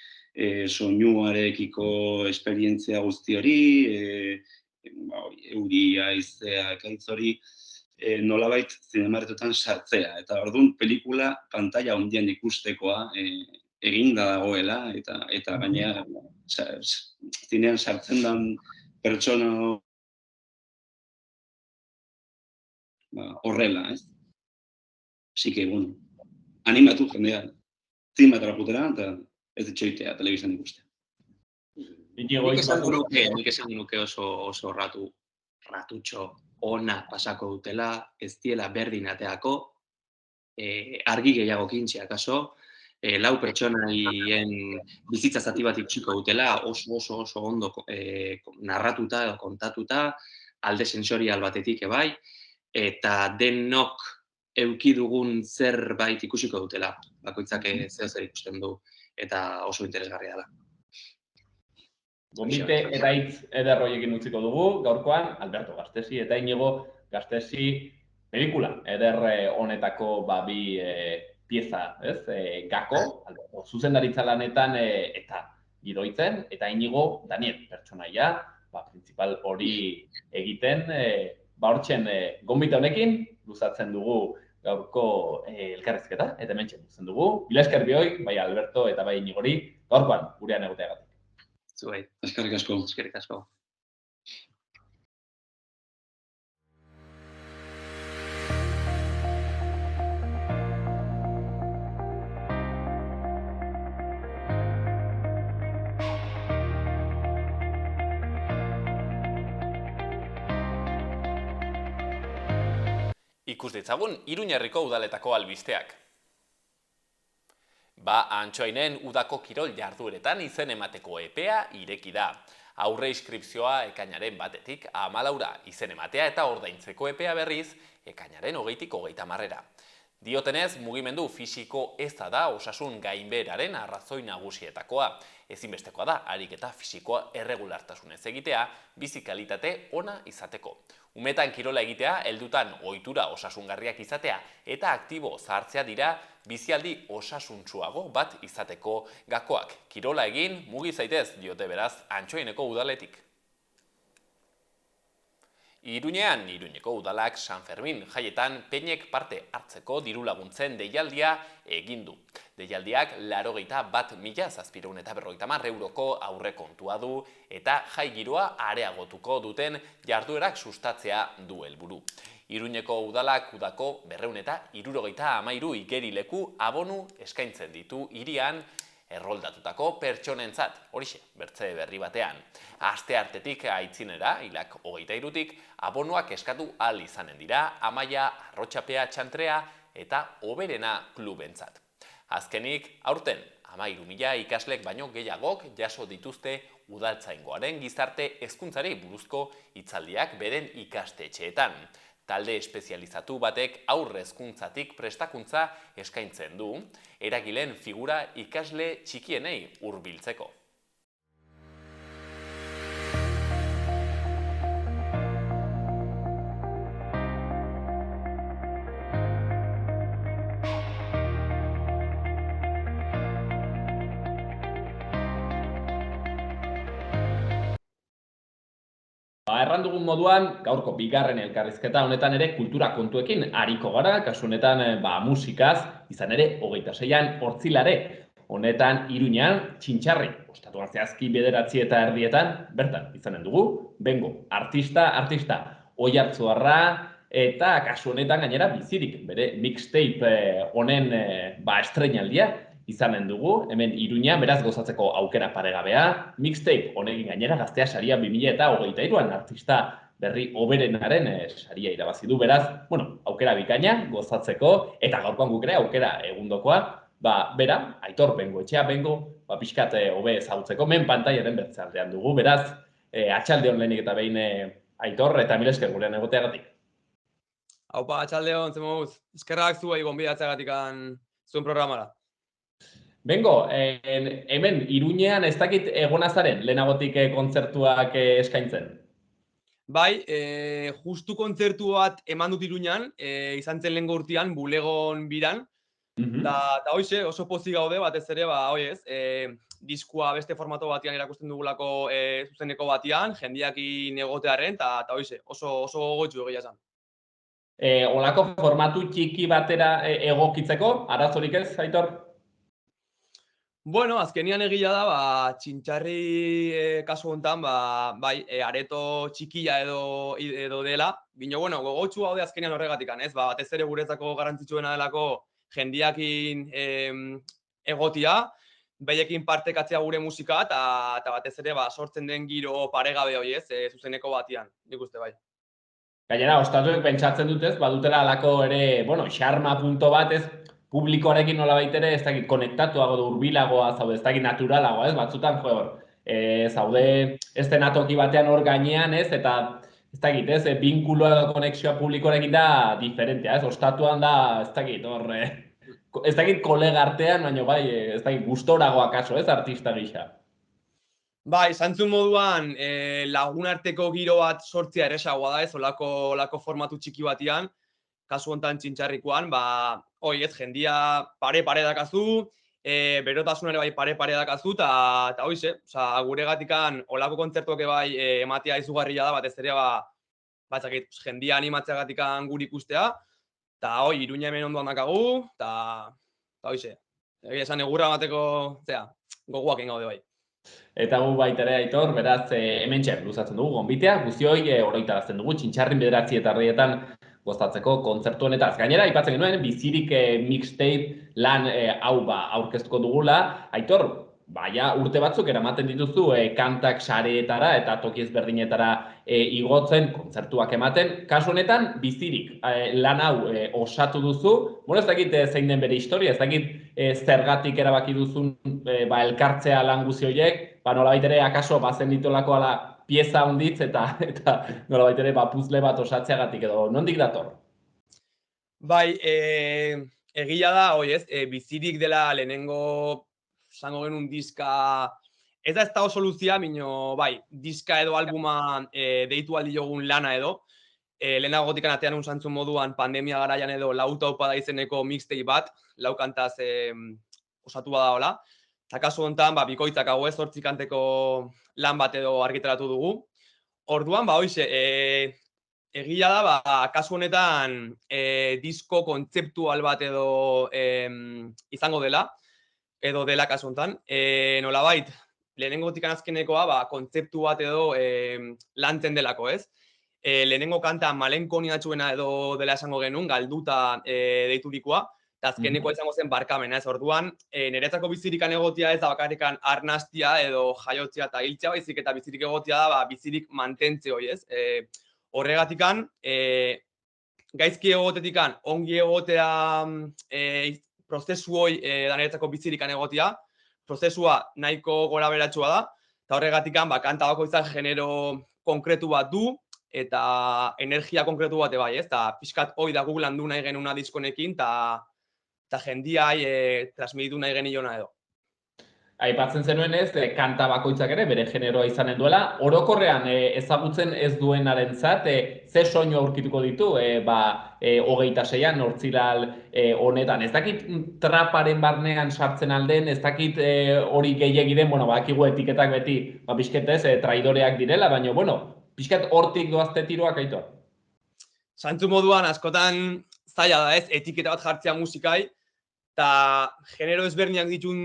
soinuarekiko esperientzia guzti hori, euria, haizea, ekaitz hori, nolabait zinemaretotan sartzea. Eta orduan pelikula pantalla handian ikustekoa eginda dagoela, eta gainera zinean sartzen den pertsona horrela, ez? Así que, animatu jendea, zinematara putera, eta ez ditxoitea, telebizan ikustea.
Nik esan nuke oso ratutxo ona pasako dutela, ez diela berdin ateako, argi gehiago kintxe akaso, lau pertsonaien bizitza zati bat itxiko dutela, oso ondo narratuta edo kontatuta, alde sensorial batetik ebai, eta denok euki dugun zerbait ikusiko dutela, bakoitzak zer ikusten du, eta oso interesgarria da.
Gonbite eta hitz eder horiekin utziko dugu, gaurkoan Alberto Gastesi eta Inigo Gastesi pelikula eder honetako bi pieza, ez? Gako, zuzendaritza lanetan eta gidoitzen, eta Inigo Daniel pertsonaia, principal hori egiten, hortxen gonbite honekin luzatzen dugu gaurko elkarrizketa, eta hementxe luzatzen dugu. Mila esker bioi, bai Alberto eta bai Inigori, gaurkoan gurean egoteagatik.
Zuei.
Eskerrik asko.
Eskerrik asko.
Ikus ditzagun Iruñerriko udaletako albisteak. Antxoainen udako kirol jardueretan izen emateko epea ireki da. Aurre inskripzioa ekainaren 1-tik 14 izen ematea eta ordaintzeko epea berriz ekainaren 20-tik 30. Diotenez, mugimendu fisiko eza da osasun gainbeheraren arrazoi nagusietakoa. Ezinbestekoa da, ariketa fisikoa erregulartasunez egitea, bizi kalitate ona izateko. Umetan kirola egitea, heldutan ohitura osasungarriak izatea eta aktibo zahartzea dira bizialdi osasuntsuago bat izateko gakoak. Kirola egin, mugi zaitez, diote beraz Antsoaineko udaletik. Iruñean, Iruñeko udalak San Fermin jaietan peinek parte hartzeko diru laguntzen deialdia egin du. Deialdiak 81.750 euroko aurrekontua du eta jai giroa areagotuko duten jarduerak sustatzea du helburu. Iruñeko udalak udako 273 igerileku abonu eskaintzen ditu hirian erroldatutako pertsonentzat, horixe, bertze berri batean. Asteartetik aitzinera, hilak 23tik, abonuak eskatu ahal izanen dira Amaia, Arrotxapea, Txantrea eta Oberena klubentzat. Azkenik, aurten, 13.000 ikaslek baino gehiagok jaso dituzte udaltzaingoaren gizarte hezkuntzari buruzko hitzaldiak beren ikastetxeetan. Talde espezializatu batek aurre hezkuntzatik prestakuntza eskaintzen du, eragileen figura ikasle txikienei hurbiltzeko.
Erran dugun moduan, gaurko bigarren elkarrizketa honetan ere kultura kontuekin ariko gara, kasu honetan musikaz, izan ere 26an Hortzilare. Honetan Iruñean Txintxarri, ostatuan zehazki 9:30 bertan izanen dugu, bengo, artista, Oiartzuarra eta kasu honetan gainera bizirik, bere mixtape honen estreinaldia izanen dugu, hemen Iruñean beraz gozatzeko aukera paregabea, mixtape honekin gainera Gaztea saria 2023an artista berri Oberenaren saria irabazi du, beraz, aukera bikaina gozatzeko eta gaurkoan guk ere aukera egundokoa, bera, Aitor Bengoetxea, pixkat hobe ezagutzeko, men pantailaren bertzaldean dugu, beraz, atxaldeon lehenik eta behin Aitor eta mil esker gurean egoteagatik.
Haupa, atxaldeon, zemuz, eskerrak zuei gonbidatzeagatik zuen programara.
Bengo, hemen Iruñean ez dakit egonazaren lehenagotik kontzertuak eskaintzen?
Bai, justu kontzertu bat eman dut Iruñean, izan zen lehengo urtean, bulegon biran, eta hoxe, oso pozik gaude, batez ere, diskua beste formato batean erakusten dugulako zuzeneko batean, jendeakin egotearen, eta hoxe, oso gogotsu egia esan.
Olako formatu txiki batera egokitzeko, arazorik ez, Aitor?
Bueno, azkenian egia da, Txintxarri kasu honetan, areto txikia edo dela, bino, gogotsu gaude azkenian horregatikan, ez? Batez ere guretzako garrantzitsuena delako jendiakin egotia, behekin partekatzea gure musika, eta batez ere sortzen den giro paregabe hori, ez? Zuzeneko batian, nik uste bai.
Gainera, ostatuek pentsatzen dutez, badutela alako ere, xarma punto bat, ez? Publikoarekin nolabait ere, ez dakit, konektatuago, hurbilagoa zaude, ez dakit, naturalagoa, ez? Batzutan, zaude, eszenatoki batean hor gainean, ez? Eta, ez dakit, ez? Binkuloa edo konexioa publikoarekin da diferentea, ez? Ostatuan da, ez dakit, hor, ez dakit kolega artean, baina ez dakit, gustoragoa kaso, ez? Artista gisa.
Bai, zantzun moduan, lagunarteko giro bat sortzea eresagoa da, ez? Olako formatu txiki batian, kasu honetan Txintxarrikoan, jendia pare dakazu, berotasunare bai pare dakazu, eta hoize, guregatikan olako kontzertuak bai ematea izugarria da, batez ere, jendia animatzeagatikan guri ikustea, eta Iruña hemen ondoan dakagu, eta hoize, esan egurra bateko, gogoak gaude bai.
Eta gu baita ere, Aitor, beraz, hemen luzatzen dugu, gonbitea, guztioi oroitarazten dugu, Txintxarrin 9:30 gozatzeko kontzertu honetaz. Gainera, aipatzen genuen, bizirik mixtape lan hau aurkeztuko dugula. Aitor, urte batzuk eramaten dituzu kantak sareetara eta toki ezberdinetara igotzen, kontzertuak ematen. Kasu honetan, bizirik lan hau osatu duzu. Ez dakit zein den bere historia, ez dakit zergatik erabaki duzun elkartzea lan guzi horiek, nolabait ere akaso bazen ditolako pieza honditz eta nolabait ere puzle bat osatzeagatik edo nondik dator?
Bai, egia da, bizirik dela lehenengo, zango genuen diska, ez da ez dago soluzia, minio, bai, diska edo albuma deitu aldi jogun lana edo, lehenagotik atean unzantzun moduan pandemia garaian edo lauta opa da izeneko mixtape bat, laukantaz osatu bada hola. Eta kasu honetan, bikoitzak hau ez, 8 kanteko lan bat edo argitaratu dugu. Orduan, egia da, kasu honetan disko kontzeptual bat edo izango dela, edo dela kasu honetan. Nolabait, lehenengotik azkenekoa kontzeptu bat edo lantzen delako, ez? Lehenengo kanta malenkoniatxuena edo dela esango genuen, galduta deiturikoa, eta azkenekoa izango zen barkamena, ez? Orduan, niretzako bizirikan egotia ez da bakarrikan arnastia edo jaiotzia eta hiltzea, baizik eta bizirik egotia da bizirik mantentze hoi, ez? Horregatikan, gaizki egotetikan, ongi egotea prozesu hoi da niretzako bizirikan egotia, prozesua nahiko gora beratxua da, eta horregatikan, kanta bakoitzak genero konkretu bat du, eta energia konkretu bate bai, ez? Eta pixkat hoi da Google handu nahi genuna diskonekin, eta jendiai transmititu nahi geniona edo.
Aipatzen zenuen ez, kanta bakoitzak ere bere generoa izanen duela, orokorrean ezagutzen ez duenarentzat, ze soinu aurkituko ditu, 26an Hortzilal honetan. Ez dakit traparen barnean sartzen alden, ez dakit hori gehiegi den, bakigu etiketak beti, pixketez, traidoreak direla, baina, pixkat hortik doazte tiroak aito.
Zantzu moduan, askotan zaila da ez, etiketa bat jartzea musikai, eta genero ezberdinak ditun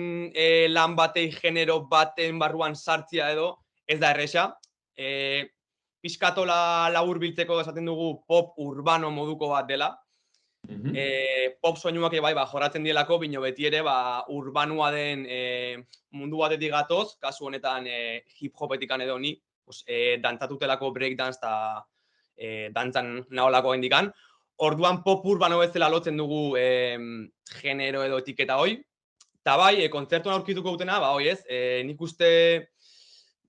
lan batei genero baten barruan sartzia edo, ez da erresa. Pixkatola labur biltzeko esaten dugu pop urbano moduko bat dela. Pop soinuak jorratzen dielako, bino beti ere urbanua den mundu batetik gatoz, kasu honetan hip-hopetikan edo ni, dantzatutelako breakdance eta dantzan naholako indikan. Orduan pop urbano bezala lotzen dugu genero edo etiketa hoi. Eta kontzertuan aurkituko dutena, nik uste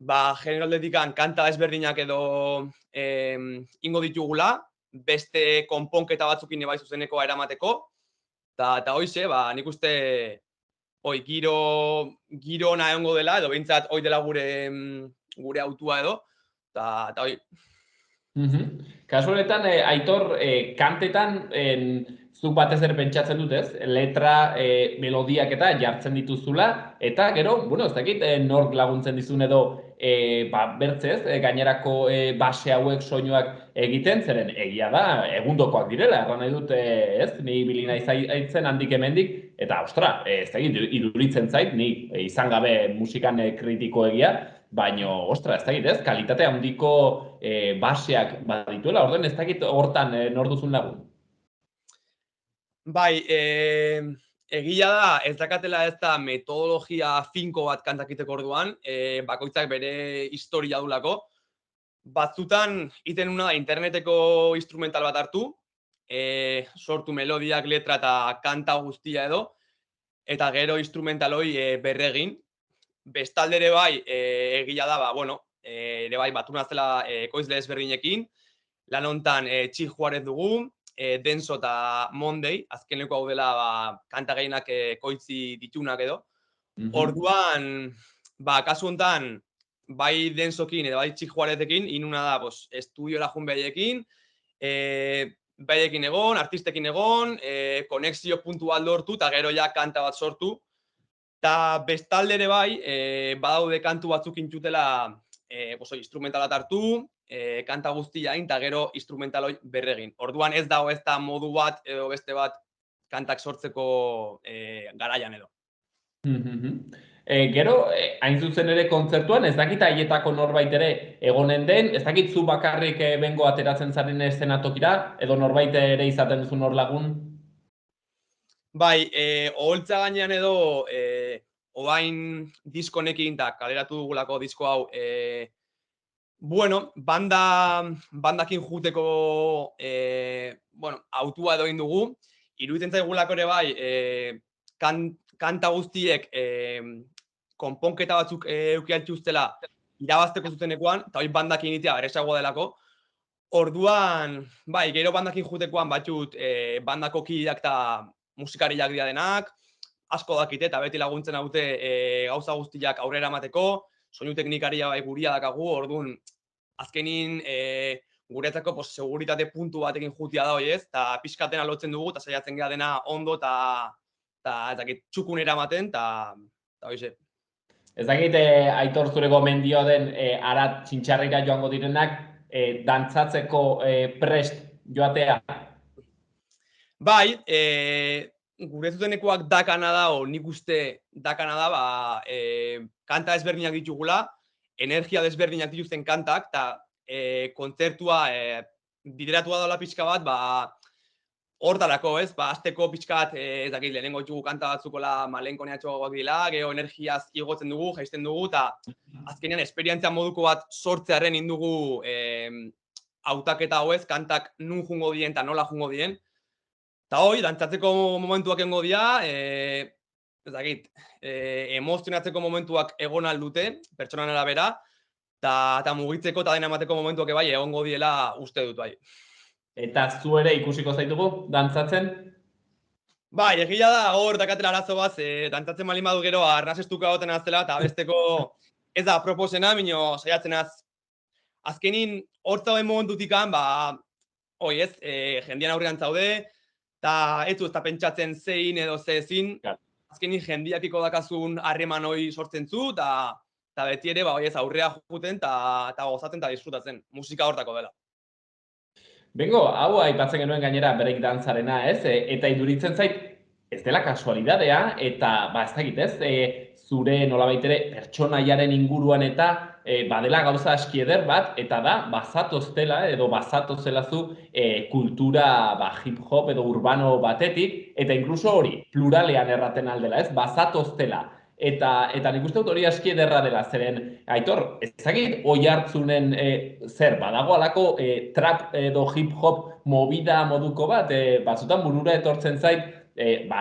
genero aldetikan kanta ezberdinak edo ingo ditugula, beste konponketa batzukin zuzenekoa eramateko. Eta hoize, nik uste giro ona egongo dela, edo behintzat hoi dela gure autua edo, eta hoi.
Kasu honetan, Aitor, kantetan zuk batez ere pentsatzen dut ez, letra, melodiak eta jartzen dituzula, eta gero, ez dakit, nork laguntzen dizun edo bertzez, gainerako base hauek soinuak egiten, zeren egia da, egundokoak direla, erran nahi dut, ez, ni bilina izaitzen handik hemendik, eta, ostra, ez dakit, iduritzen zait, ni izan gabe musikan kritiko egia, baina, ostra, ez dakit, ez, kalitate handiko baseak badituela, orduan ez dakit hortan nor duzun lagun.
Bai, egia da, ez dakatela ez da metodologia finko bat kantakiteko orduan, bakoitzak bere historia dulako. Batzutan, iten una interneteko instrumental bat hartu, sortu melodiak, letra eta kanta guztia edo, eta gero instrumental hoi berregin. Bestaldere egia da, ere batuna zela ekoizle ezberdinekin, lan hontan Txi Juarez dugu, Denso eta Monday, azkeneko hau dela kanta gehienak ekoitzi ditunak edo. Orduan, kasu hontan, bai Densokin edo bai Txi Juarezekin, inuna da, estudiora jun behaiekin, behaiekin egon, artistekin egon, konexio puntual lortu, eta gero ja kanta bat sortu. Eta bestaldere badaude kantu batzuk intutela instrumentalat hartu, kanta guztia egin, eta gero instrumentaloi berregin. Orduan ez dago ez da modu bat edo beste bat kantak sortzeko garaian edo.
Gero, hain zuzen ere kontzertuan, ez dakit haietako norbait ere egonen den, ez dakit zu bakarrik bengo ateratzen zaren eszenatokira, edo norbait ere izaten duzu nor lagun?
Bai, oholtza gainean edo oain diskonekin eta kaleratu dugulako disko hau, bandakin juteko autua edo egin dugu, iruditzen zaigulako ere kanta guztiek konponketa batzuk eukialtxuztela irabazteko zutenekoan, eta hori bandakin itea beresagoa delako. Orduan, bai, gero bandakin jutekoan batxut bandako kideak eta musikariak dira denak, asko dakite eta beti laguntzen haute gauza guztiak aurrera emateko, soinu teknikaria bai guria dakagu, orduan, azkenin guretzako seguritate puntu batekin jutia da hori ez, eta pixkatena lotzen dugu, eta saiatzen gara dena ondo eta txukun eramaten, eta horixe.
Ez dakit, Aitor, zure gomendioa den Arat txintxarrira joango direnak, dantzatzeko prest joatea?
Bai, gure zutenekoak dakana da, o nik uste dakana da, kanta ezberdinak ditugula, energia desberdinak dituzten kantak, eta kontzertua bideratua dela pixka bat, hortarako, ez? Azteko pixkat, ez dakit, lehenengo ditugu kanta batzukola malenkoneatxoagoak dira, geho energiaz igotzen dugu, jaisten dugu, eta azkenean esperientzia moduko bat sortzearen indugu hautaketa hauez, kantak nun jungo dien eta nola jungo dien. Eta hoi, dantzatzeko momentuak engo dira, ez dakit, emozionatzeko momentuak egon aldute, pertsonan arabera, eta mugitzeko eta dena emateko momentuak bai egongo diela uste dut bai.
Eta zu ere ikusiko zaitugu dantzatzen?
Bai, egia da, hor dakatela arazo bat, dantzatzen malin badu gero arnazestuka goten aztela, eta besteko ez da proposena, minio saiatzen azkenin hor zauden momentutikan, hoi ez, jendian aurrean zaude, eta ez du ez da pentsatzen zein edo zezin, azkenin jendiakiko dakazun harreman hoi sortzen zu, eta beti ere, hoi ez, aurrea juten, eta gozatzen eta disfrutatzen, musika hortako dela.
Bengo, hau aipatzen genuen gainera break dantzarena, ez? Eta iduritzen zait, ez dela kasualidadea, eta ez dakit, ez? Zure nolabait ere pertsonaiaren inguruan eta badela gauza aski eder bat, eta da, bazatoztela edo bazatozela zu kultura hip-hop edo urbano batetik, eta inkluso hori, pluralean erraten aldela, ez? Bazatoztela. Eta nik uste dut hori aski ederra dela, zeren, Aitor, ezagit Oiartzunen badago alako trap edo hip-hop movida moduko bat, batzutan burura etortzen zait,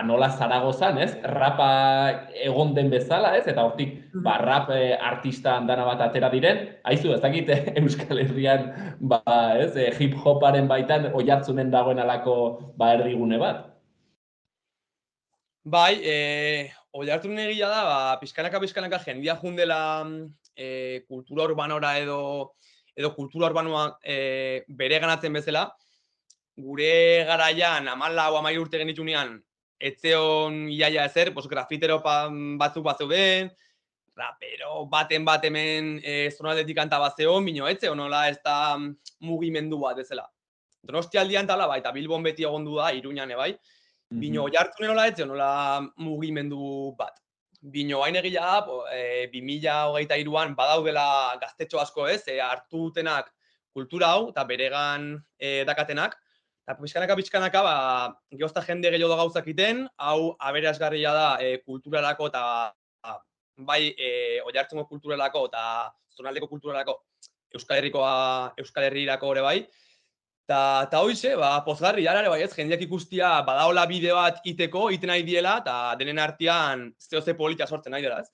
nola Zaragozan, ez? Rapa egon den bezala, ez? Eta hortik, rap artista handana bat atera diren, haizu, ezagit Euskal Herrian, hip-hoparen baitan Oiartzunen dagoen alako erdigune bat.
Bai, Oiartzun egia da, pixkanaka jendia jundela kultura urbanora edo kultura urbanoa bere ganatzen bezala. Gure garaian, 14-15 urte genitunean, etzeon iaia ezer, grafitero batzuk bat zeuden, rapero baten hemen zonaldetik kanta bat zeon, bino etze, honola ez da mugimendu bat bezala. Donostialdian tala, eta Bilbon beti egondu da, Iruñan bai, bino Oiartzunen nola etze, nola mugimendu bat. Bino hain egia da, 2023an badaudela gaztetxo asko ez, hartu dutenak kultura hau, eta beregan dakatenak, eta pixkanaka, geozta jende gehiago gauzak iten, hau aberasgarria da kulturarako eta bai Oiartzungo kulturarako eta zonaldeko kulturarako Euskal Herrirako ere bai. Eta hoize, pozgarri ere bai ez, jendeak ikustia badaola bide bat iten nahi diela, eta denen artean ze polita sortzen nahi dela ez.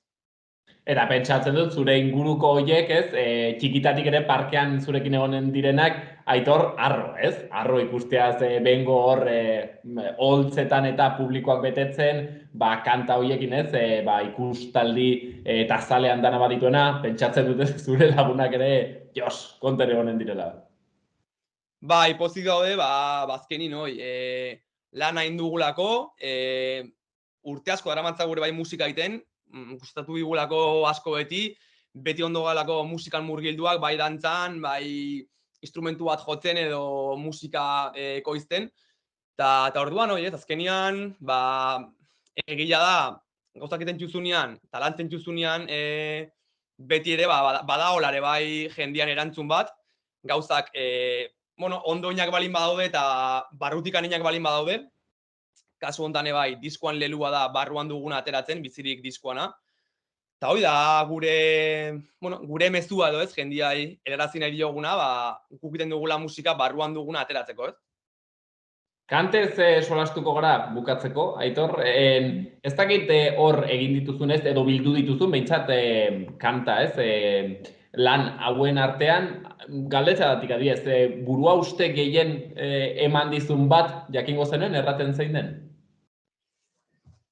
Eta pentsatzen dut, zure inguruko horiek, ez, txikitatik ere parkean zurekin egonen direnak, Aitor, arro, ez? Arro ikusteaz bengo hor holtzetan eta publikoak betetzen, kanta horiekin, ez, ikustaldi eta zalean dana badituena, pentsatzen dut ez, zure lagunak ere, konten egonen direla.
Pozik daude, bazkenin hoi, lan hain dugulako, urte asko daramantza gure bai musika egiten, gustatu digulako asko beti ondo galako musikan murgilduak, bai dantzan, bai instrumentu bat jotzen edo musika ekoizten. Eta orduan hoi, azkenian, egia da, gauzak egiten txuzunean, talantzen txuzunean, beti ere, badaolare bai jendian erantzun bat, gauzak, ondoinak balin badaude eta barrutikaninak balin badaude. Kasu honetan bai, diskoan lelua da barruan duguna ateratzen, bizirik diskoana. Eta hoi da, gure mezua edo ez, jendiai erarazi nahi dioguna, gukiten dugula musika barruan duguna ateratzeko ez.
Kantez solastuko gara bukatzeko, Aitor. Ez dakit hor egin dituzunez, edo bildu dituzun, behintzat kanta ez, lan hauen artean, galdetzeagatik adibidez, burua uste gehien eman dizun bat jakingo zenuen erraten zein den?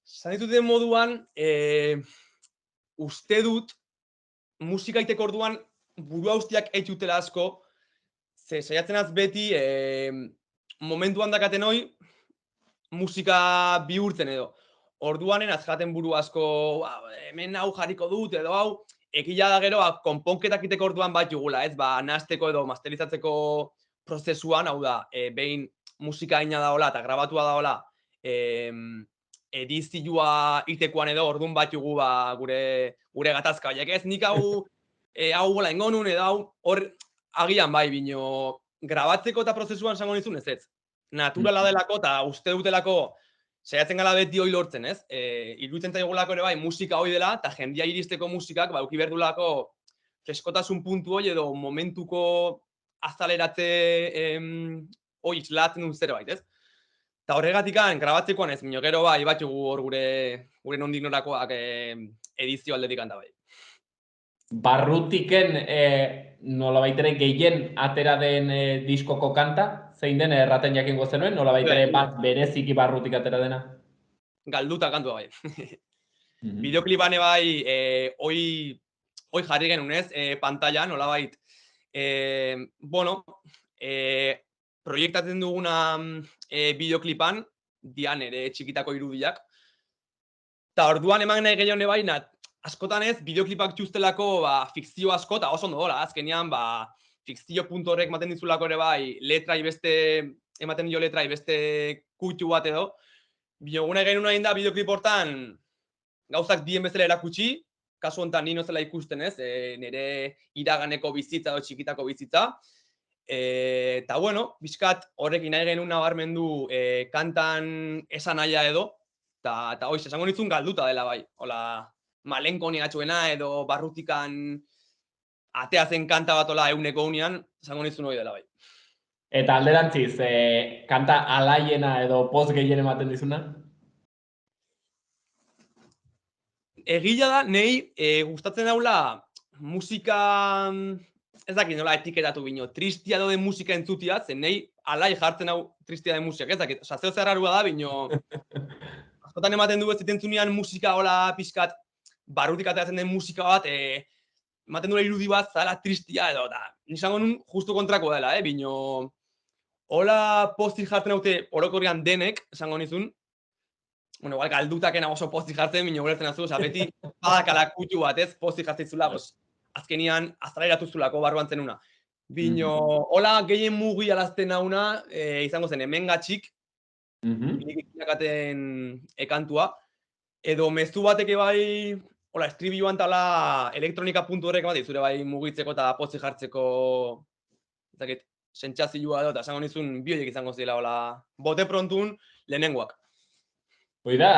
Zan dituten moduan, uste dut, musika iteko orduan burua usteak eitutela asko, ze saiatzen az beti momentuan dakaten hoi musika bihurtzen edo. Orduanen azkaten buru asko, hemen hau jarriko dut edo hau, egia da gero, konponketak iteko orduan bat jugula, ez? Nahazteko edo masterizatzeko prozesuan, hau da, behin musika ina daola eta grabatua daola, edizioa itekoan edo orduan bat jugu gure gatazka. Baina ez, nik hau gola ingonun edo hau, hor agian bai, bino grabatzeko eta prozesuan zango nizun ez ez. Naturala delako eta uste dutelako saiatzen gala beti hoi lortzen, ez? Iruditzen zaigulako ere bai, musika hoi dela, eta jendia iristeko musikak, euki berdulako freskotasun puntu hoi edo momentuko azaleratze hoi islatzen duen zerbait, ez? Eta horregatikan, grabatzekoan ez, minio gero bai, batxugu hor gure nondik norakoak edizio aldetik handa bai.
Barrutiken nolabait ere gehien atera den diskoko kanta, zein den erraten jakingo zenuen, nolabait ere bat bereziki barrutik atera dena?
Galduta kantua bai. Bideoklipane bai, hoi jarri genuen ez, pantalla, nolabait, bueno, proiektatzen duguna bideoklipan, dian ere txikitako irudiak, eta orduan eman nahi gehiago bai, askotan ez, bideoklipak txustelako fikzio asko, eta oso ondo dola, azkenean, fikzio puntu horrek ematen dizulako ere bai, ematen dio letrai beste kutxu bat edo, bioguna genuen nahi da bideoklip hortan gauzak bien bezala erakutsi, kasu honetan nino zela ikusten ez, nire iraganeko bizitza edo txikitako bizitza, eta bueno, bizkat horrekin nahi genuen nabarmendu kantan esan nahia edo, eta hoiz, esango nintzun galduta dela bai, hola, malenko negatxuena edo barrutikan atea zen kanta bat ola euneko unean, esango nintzun hori dela bai.
Eta alderantziz, kanta alaiena edo poz gehien ematen dizuna?
Egia da, nei gustatzen daula musika, ez dakit nola etiketatu bino, tristia doden musika entzutia, zen nei alai jartzen hau tristia den musika, ez dakit, zeo zerrarua da, bino askotan ematen du ez zitentzunean musika hola pixkat, barrutik ateratzen den musika bat, ematen duela irudi bat, zala tristia edo, da, nizango nun justu kontrako dela, bino, hola postik jartzen haute orokorrean denek, esango nizun, bueno, igual galdutakena oso postik jartzen, bino guretzen azu, beti badakala kutxu bat, ez, postik jartzen zula, azkenian azaleratu zulako barruan zenuna. Bino, hola gehien mugi alazten nauna, izango zen, hemen gatxik, ilakaten ekantua, edo mezu bateke bai, hola, estribioan tala elektronika puntu horrek bat, zure bai mugitzeko eta pozik jartzeko, ezakit, sentsazioa edo, eta esango nizun bioiek izango zela, hola, bote prontun lehenengoak.
Hoi da,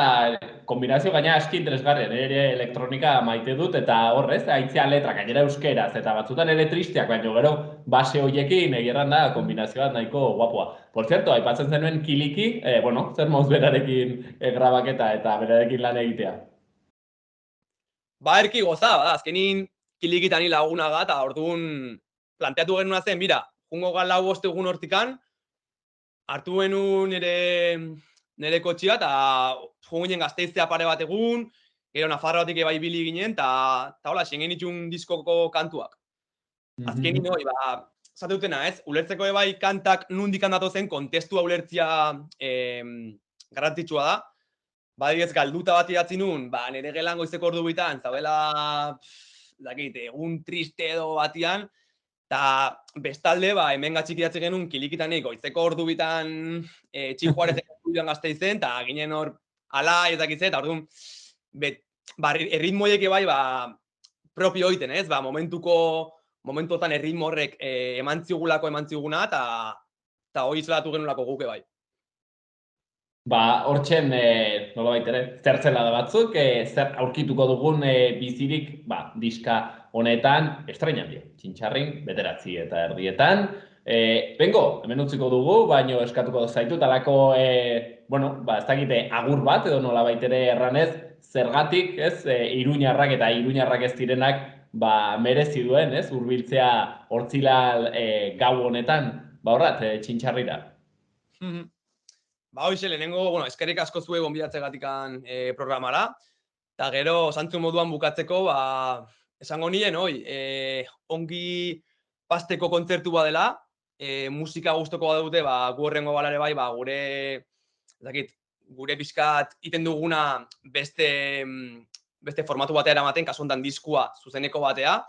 kombinazio gaina aski interesgarria, ere elektronika maite dut, eta horrez, haitzea letra, gainera euskeraz, eta batzutan ere tristeak, baina gero base horiekin egirran da kombinazioa nahiko guapoa. Por cierto, aipatzen zenuen Kiliki, bueno, zer mauz berarekin grabaketa eta berarekin lan egitea?
Ba, erki gozaba, azkenin Kilikitan lagunaga, eta orduan planteatu genuen zen, bira, jungo gal lau egun hortikan, hartu genuen nire kotxia, eta junginen Gasteizea pare bat egun, gero Nafarroatik bai bili ginen, eta hola, xengen itxun diskoko kantuak. Azkenin hori, zate dutena ez, ulertzeko bai kantak nundik handatu zen, kontestua ulertzia garrantzitsua da. Badidez, galduta bat idatzi nun, nire gelan goizeko ordu bitan, zabela, egun triste edo batian, eta bestalde, hemen gatxik idatzi genuen Kilikitanik goizeko ordu bitan Txijuarezeko estudioan Gasteizen, eta ginen hor ala ezakitze, eta orduan, erritmoiek bai, propio oiten, ez? Momentuotan erritmo horrek emantziguna, eta hori izlatu genulako guke bai.
Hortxen, nolabait ere, zertzela da batzuk, zer aurkituko dugun bizirik, diska honetan, estreinatia, txintxarrin, bederatzi eta erdietan. Bengo, hemen utziko dugu, baino eskatuko zaitu, talako, ez dakite, agur bat, edo nolabait ere erranez, zergatik, ez, iruñarrak eta iruñarrak ez direnak merezi duen, ez? Hurbiltzea hortzila gau honetan, horrat, txintxarrira.
Hoxe, lehenengo, eskerrik asko zuei gonbidatzegatikan programara, eta gero, zantzu moduan bukatzeko, esango nien, ongi pasteko kontzertu badela, musika gustoko badute, gu horrengo balare bai, gure pixkat iten duguna beste formatu batea eramaten, kasu honetan diskua zuzeneko batea.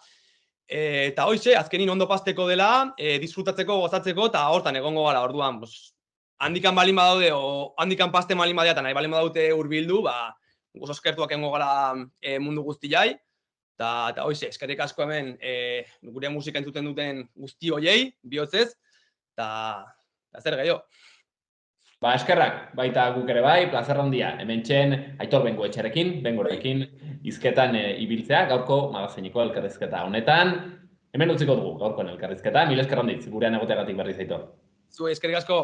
Eta hoxe, azkenin ondo pasteko dela, disfrutatzeko, gozatzeko, eta hortan egongo gara, orduan, handikan balin badaude, o handikan paste balin badea, eta nahi balin badaute hurbildu, gozo eskertuak egongo gara mundu guztiai. Eta hoxe, eskerrik asko hemen gure musika entzuten duten guzti hoiei, bihotzez, eta zer gehiago.
Eskerrak, baita guk ere bai, plazer handia. Hemen txen, Aitor Bengorekin, hizketan ibiltzea, gaurko magazineko elkarrizketa honetan. Hemen utziko dugu, gaurkoen elkarrizketa. Mil esker handitz, gurean egoteagatik berriz, Aitor.
Zuei, eskerrik asko.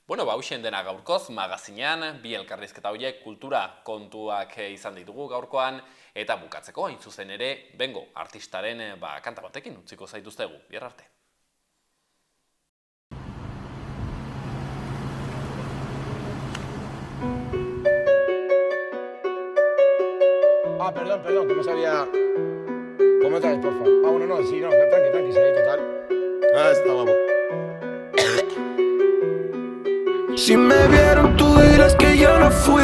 Bueno, hausen dena gaurkoz, magazinean, bi elkarrizketa horiek kultura kontuak izan ditugu gaurkoan, eta bukatzeko, hain zuzen ere, Bengo artistaren kanta batekin utziko zaituztegu, bihar arte.
Perdón, que no sabía... ¿Cómo otra vez, por favor? Bueno, no, sí, no, tranqui, sí, total. Está, vamos.
Si me vieron tú dirás que yo no fui,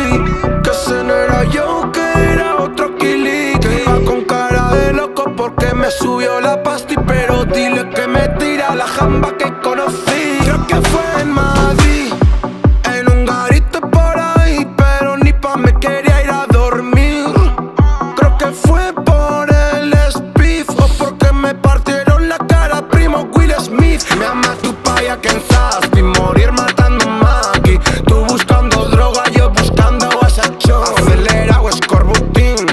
que ese no era yo, que era otro Kili, que iba con cara de loco porque me subió la pasti, pero dile que me tira la jamba que conocí. Creo que fue en Madrid, en un garito por ahí, pero ni pa' me quería ir a dormir. Creo que fue por el spiff o porque me partieron la cara, primo Will Smith. Me ama tu paya que en Zazpi, morir matando Maki. Tú buscando droga, yo buscando guasacho. Acelera o escorbutín,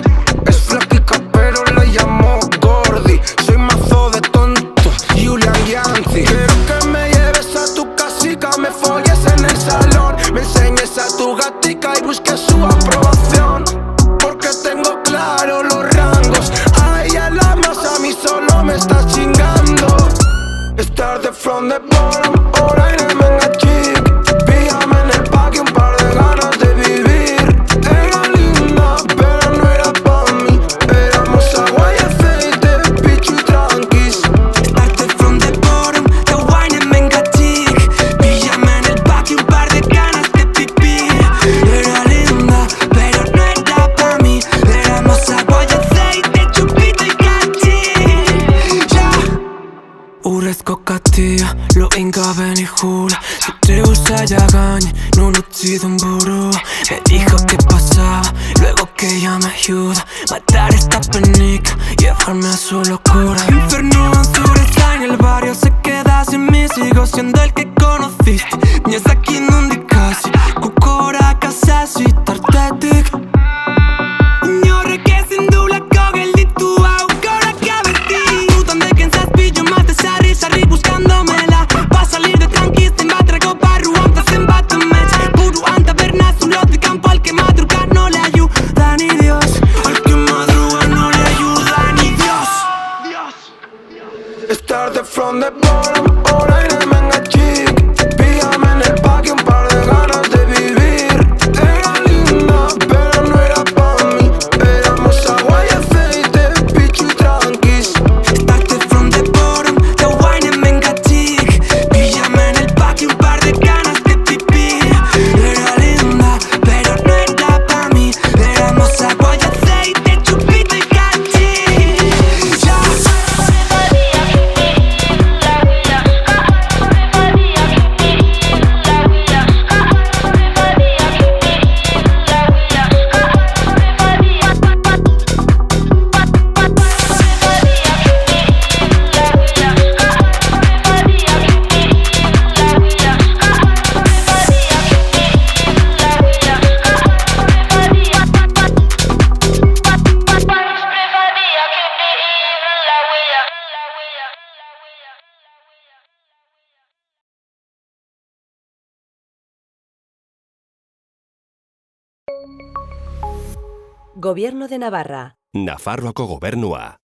es flaquica pero la llamo Gordy. Soy mazo de tonto, Julian Yancy. Quiero que me lleves a tu casica, me folles en el salón, me enseñes a tu gatica y busques su aprobación. Porque tengo claro los rangos, a ella la más, a mí solo me estás chingando. Started from the bottom, ahora en el manga chic. Píllame en el parque un par de ganas de vivir. Era linda, pero no era pa' mí. Éramos agua y aceite, pichu y tranquis. Started from the bottom, the wine en manga chic. Píllame en el parque un par de ganas de pipí. Era linda, pero no era pa' mí. Éramos agua y aceite, chupito y cachis. Urezko katia, lo ingaben y jura. Si te usa ya gañe, no utzi un burro. Me dijo que pasaba, luego que ella me ayuda. Matar esta penica, llevarme a su locura. Inferno ensureza en el barrio, se queda sin mí. Sigo siendo el que conociste. Niñas aquí no un casi, cucora casa si tartetic. Signore che si indula con el di tu ancora que averti. Tú donde que en Zazpi mate sarri buscándomela. Pa' salir de tranquista en batrago barru anta se embattament. Puru anta vernas un lot de campo al que madruga no le ayuda ni Dios. Al que madruga no le ayuda ni Dios. Started from the bottom, ahora en el manga chic. Píllame en el parque un par de ganas de vivir. Era linda, pero no era pa' mí. Éramos agua y aceite, pichu y tranquis. Started from the bottom, the wine en manga chic. Píllame en el parque un par de ganas de pipí. Era linda, pero no era pa' mí. Éramos agua y aceite, chupito y cachis.
Gobierno de Navarra.
Nafarroako gobernua.